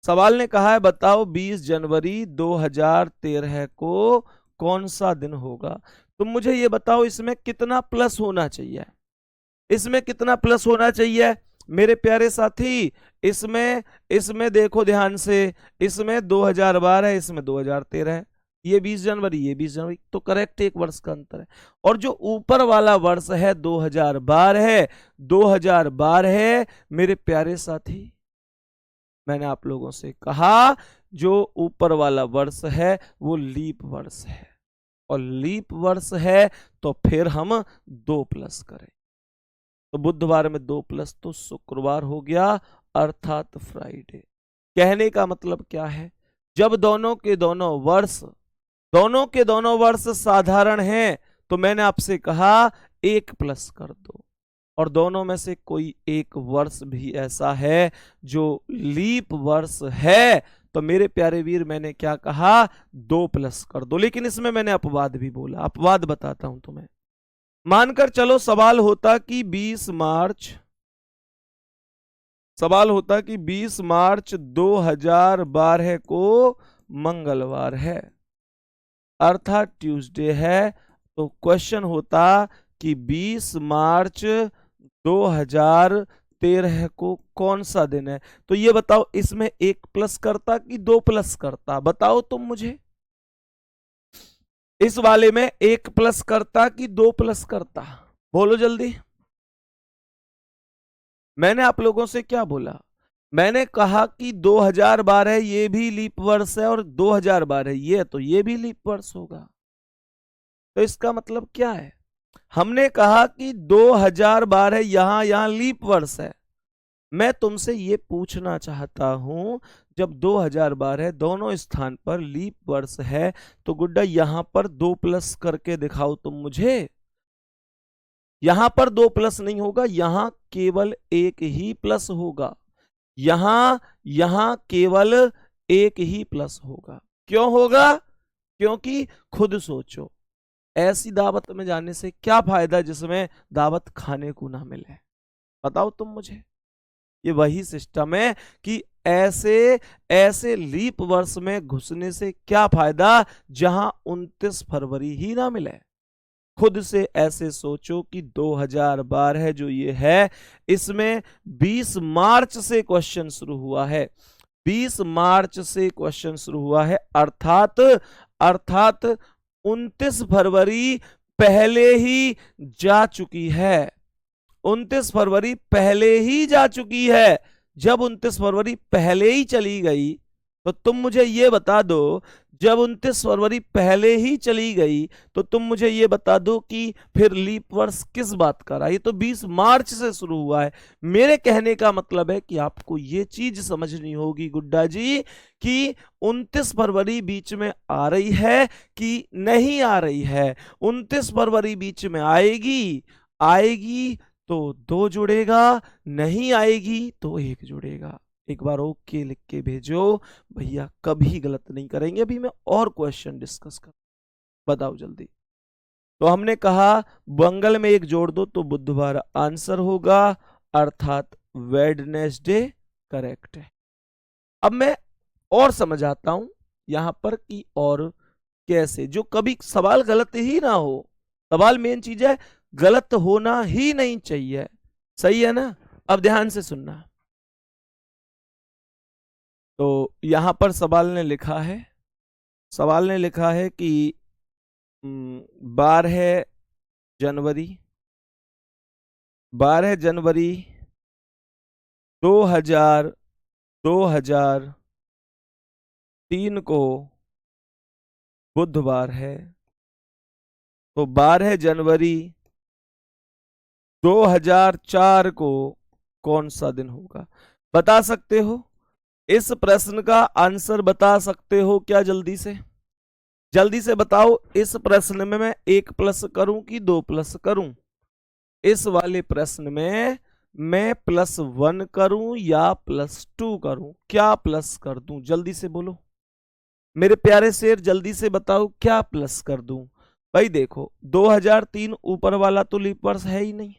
सवाल ने कहा है बताओ 20 जनवरी 2013 को कौन सा दिन होगा। तुम मुझे ये बताओ इसमें कितना प्लस होना चाहिए, इसमें कितना प्लस होना चाहिए मेरे प्यारे साथी। इसमें देखो ध्यान से, इसमें 2012 है, इसमें 2013 है, ये 20 जनवरी ये 20 जनवरी, तो करेक्ट 1 वर्ष का अंतर है। और जो ऊपर वाला वर्ष है 2012 है, 2012 है मेरे प्यारे साथी। मैंने आप लोगों से कहा जो ऊपर वाला वर्ष है वो लीप वर्ष है, और लीप वर्ष है तो फिर हम 2 प्लस करें, तो बुधवार में 2 प्लस तो शुक्रवार हो गया, अर्थात फ्राइडे। कहने का मतलब क्या है, जब दोनों के दोनों वर्ष साधारण हैं तो मैंने आपसे कहा 1 प्लस कर दो, और दोनों में से कोई एक वर्ष भी ऐसा है जो लीप वर्ष है तो मेरे प्यारे वीर मैंने क्या कहा 2 प्लस कर दो। लेकिन इसमें मैंने अपवाद भी बोला, अपवाद बताता हूं तुम्हें। मानकर चलो सवाल होता कि 20 मार्च 2012 को मंगलवार है, अर्थात ट्यूसडे है, तो क्वेश्चन होता कि 20 मार्च 2013 को कौन सा दिन है। तो ये बताओ इसमें 1 प्लस करता कि 2 प्लस करता, बताओ तुम मुझे। इस वाले में 1 प्लस करता कि 2 प्लस करता, बोलो जल्दी। मैंने आप लोगों से क्या बोला, मैंने कहा कि 2012 ये भी लीप वर्ष है और 2012 ये तो ये भी लीप वर्ष होगा। तो इसका मतलब क्या है, हमने कहा कि 2012 यहां लीप वर्ष है। मैं तुमसे ये पूछना चाहता हूं जब 2012 दोनों स्थान पर लीप वर्ष है तो गुड्डा यहां पर 2 प्लस करके दिखाओ तुम मुझे। यहां पर 2 प्लस नहीं होगा, यहां केवल 1 ही प्लस होगा, यहां केवल 1 ही प्लस होगा। क्यों होगा, क्योंकि खुद सोचो ऐसी दावत में जाने से क्या फायदा जिसमें दावत खाने को ना मिले, बताओ तुम मुझे। ये वही सिस्टम है कि ऐसे ऐसे लीप वर्ष में घुसने से क्या फायदा जहां 29 फरवरी ही ना मिले। खुद से ऐसे सोचो कि 2012 जो ये है, इसमें 20 मार्च से क्वेश्चन शुरू हुआ है। 20 मार्च से क्वेश्चन शुरू हुआ है, अर्थात अर्थात 29 फरवरी पहले ही जा चुकी है। 29 फरवरी पहले ही जा चुकी है। जब 29 फरवरी पहले ही चली गई, तो तुम मुझे ये बता दो, जब 29 फरवरी पहले ही चली गई तो तुम मुझे ये बता दो कि फिर लीप वर्ष किस बात का रहा। ये तो 20 मार्च से शुरू हुआ है। मेरे कहने का मतलब है कि आपको ये चीज समझनी होगी गुड्डा जी कि 29 फरवरी बीच में आ रही है कि नहीं आ रही है। 29 फरवरी बीच में आएगी, आएगी तो 2 जुड़ेगा, नहीं आएगी तो 1 जुड़ेगा। एक बार ओके लिख के भेजो, भैया कभी गलत नहीं करेंगे। अभी मैं और क्वेश्चन डिस्कस कर, बताओ जल्दी। तो हमने कहा मंगल में 1 जोड़ दो तो बुधवार आंसर होगा, अर्थात वेडनेसडे करेक्ट है। अब मैं और समझाता हूं यहां पर कि और कैसे, जो कभी सवाल गलत ही ना हो। सवाल मेन चीज है, गलत होना ही नहीं चाहिए। सही है ना? अब ध्यान से सुनना। तो यहां पर सवाल ने लिखा है कि 12 जनवरी 12 जनवरी 2003 को बुधवार है। तो 12 जनवरी 2004 को कौन सा दिन होगा? बता सकते हो? इस प्रश्न का आंसर बता सकते हो क्या? जल्दी से बताओ। इस प्रश्न में मैं 1 प्लस करूं कि 2 प्लस करूं? इस वाले प्रश्न में मैं +1 करूं या +2 करूं? क्या प्लस कर दूं? जल्दी से बोलो मेरे प्यारे शेर, जल्दी से बताओ क्या प्लस कर दूं? भाई देखो, 2003 ऊपर वाला तो लीप वर्ष है ही नहीं।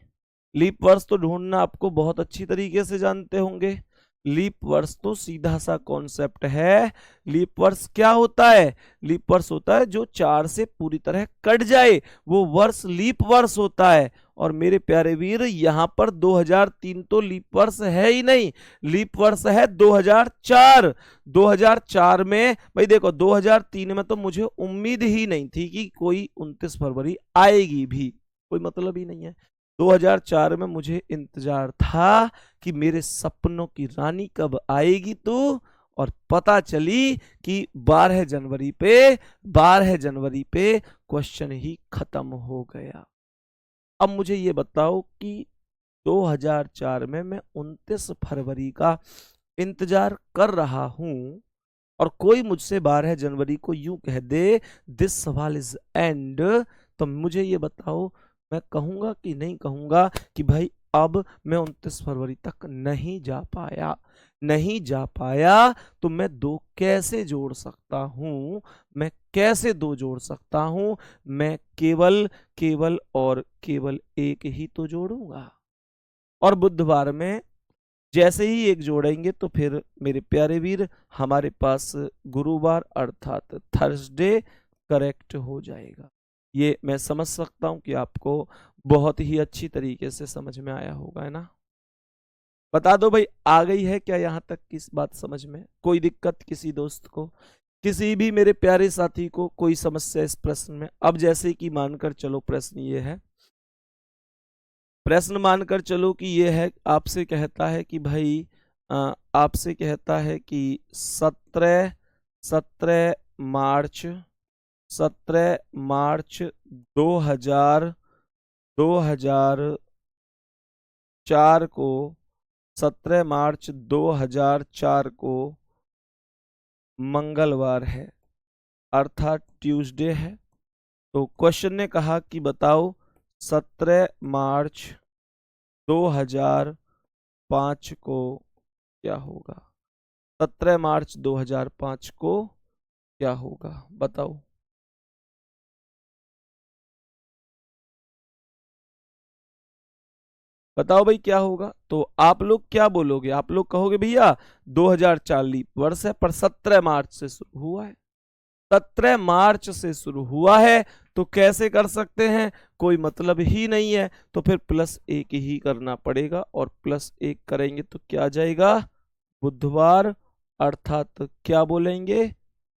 लीप वर्ष तो ढूंढना आपको बहुत अच्छी तरीके से जानते होंगे। लीप वर्ष तो सीधा सा कॉन्सेप्ट है। लीप वर्ष क्या होता है? लीप वर्ष होता है जो 4 से पूरी तरह कट जाए, वो वर्ष लीप वर्ष होता है। और मेरे प्यारे वीर, यहां पर 2003 तो लीप वर्ष है ही नहीं, लीप वर्ष है 2004। 2004 में भाई देखो, 2003 में तो मुझे उम्मीद ही नहीं थी कि कोई 29 फरवरी आएगी भी, कोई मतलब ही नहीं है। 2004 में मुझे इंतजार था कि मेरे सपनों की रानी कब आएगी तू, और पता चली कि 12 जनवरी पे क्वेश्चन ही खत्म हो गया। अब मुझे ये बताओ कि 2004 में मैं 29 फरवरी का इंतजार कर रहा हूं और कोई मुझसे 12 जनवरी को यूं कह दे दिस सवाल इज एंड, तो मुझे ये बताओ, मैं कहूंगा कि नहीं कहूंगा कि भाई अब मैं 29 फरवरी तक नहीं जा पाया तो मैं 2 कैसे जोड़ सकता हूं? मैं कैसे 2 जोड़ सकता हूं? मैं केवल केवल और केवल 1 ही तो जोड़ूंगा। और बुधवार में जैसे ही 1 जोड़ेंगे तो फिर मेरे प्यारे वीर हमारे पास गुरुवार अर्थात थर्सडे करेक्ट हो जाएगा। ये मैं समझ सकता हूं कि आपको बहुत ही अच्छी तरीके से समझ में आया होगा, है ना? बता दो भाई, आ गई है क्या यहां तक किस बात समझ में? कोई दिक्कत किसी दोस्त को, किसी भी मेरे प्यारे साथी को कोई समस्या इस प्रश्न में? अब जैसे कि मानकर चलो प्रश्न मानकर चलो कि ये है, आपसे कहता है कि भाई आपसे कहता है कि 17 मार्च 2000 2004 को 17 मार्च 2004 को मंगलवार है, अर्थात ट्यूसडे है। तो क्वेश्चन ने कहा कि बताओ 17 मार्च 2005 को क्या होगा? 17 मार्च 2005 को क्या होगा? बताओ। बताओ भाई क्या होगा। तो आप लोग क्या बोलोगे, आप लोग कहोगे भैया 2040 वर्ष है, पर 17 मार्च से शुरू हुआ है, 17 मार्च से शुरू हुआ है, तो कैसे कर सकते हैं, कोई मतलब ही नहीं है, तो फिर +1 ही करना पड़ेगा, और +1 करेंगे तो क्या आ जाएगा, बुधवार, अर्थात क्या बोलेंगे,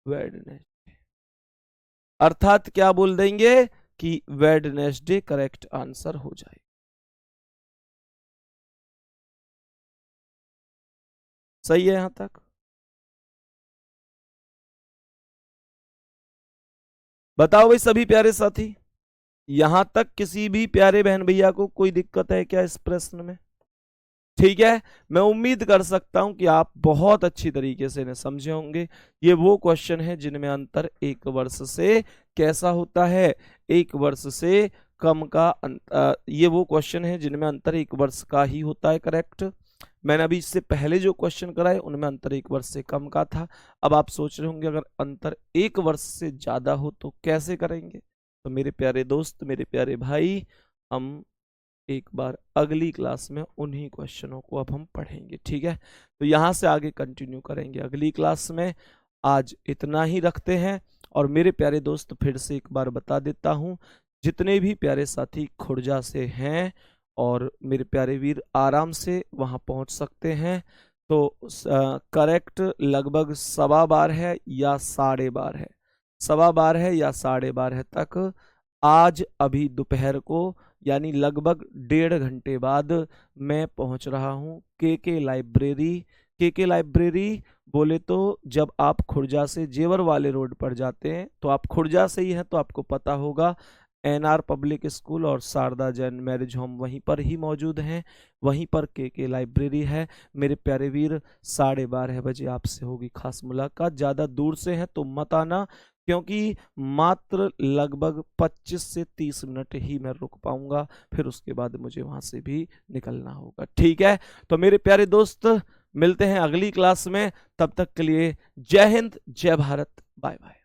वेडनेसडे, अर्थात क्या बोल देंगे कि वेडनेसडे करेक्ट आंसर हो जाए। सही है यहां तक। बताओ भाई सभी प्यारे साथी, यहां तक किसी भी प्यारे बहन भैया को कोई दिक्कत है क्या इस प्रश्न में। ठीक है, मैं उम्मीद कर सकता हूं कि आप बहुत अच्छी तरीके से इन्हें समझे होंगे। ये वो क्वेश्चन है जिनमें अंतर 1 वर्ष से कैसा होता है, 1 वर्ष से कम का ये वो क्वेश्चन है जिनमें अंतर 1 वर्ष का ही होता है, करेक्ट। मैंने अभी इससे पहले जो क्वेश्चन कराए उनमें अंतर 1 वर्ष से कम का था। अब आप सोच रहे होंगे अगर अंतर 1 वर्ष से ज्यादा हो तो कैसे करेंगे। तो मेरे प्यारे दोस्त, मेरे प्यारे भाई, हम एक बार अगली क्लास में उन्हीं क्वेश्चनों को अब हम पढ़ेंगे, ठीक है। तो यहाँ से आगे कंटिन्यू करेंगे अगली क्लास में। आज इतना ही रखते हैं। और मेरे प्यारे दोस्त, फिर से एक बार बता देता हूँ, जितने भी प्यारे साथी खुर्जा से हैं और मेरे प्यारे वीर आराम से वहाँ पहुँच सकते हैं, तो करेक्ट लगभग 12:15 है या 12:30 है, 12:15 है या 12:30 तक आज अभी दोपहर को, यानी लगभग 1.5 घंटे बाद मैं पहुंच रहा हूं के लाइब्रेरी। के लाइब्रेरी बोले तो जब आप खुर्जा से जेवर वाले रोड पर जाते हैं, तो आप खुर्जा से ही हैं तो आपको पता होगा, एनआर पब्लिक स्कूल और शारदा जैन मैरिज होम वहीं पर ही मौजूद हैं, वहीं पर के लाइब्रेरी है। मेरे प्यारे वीर, 12:30 बजे आपसे होगी खास मुलाकात। ज़्यादा दूर से हैं तो मत आना, क्योंकि मात्र लगभग 25 से 30 मिनट ही मैं रुक पाऊंगा, फिर उसके बाद मुझे वहां से भी निकलना होगा, ठीक है। तो मेरे प्यारे दोस्त, मिलते हैं अगली क्लास में, तब तक के लिए जय हिंद, जय भारत, बाय बाय।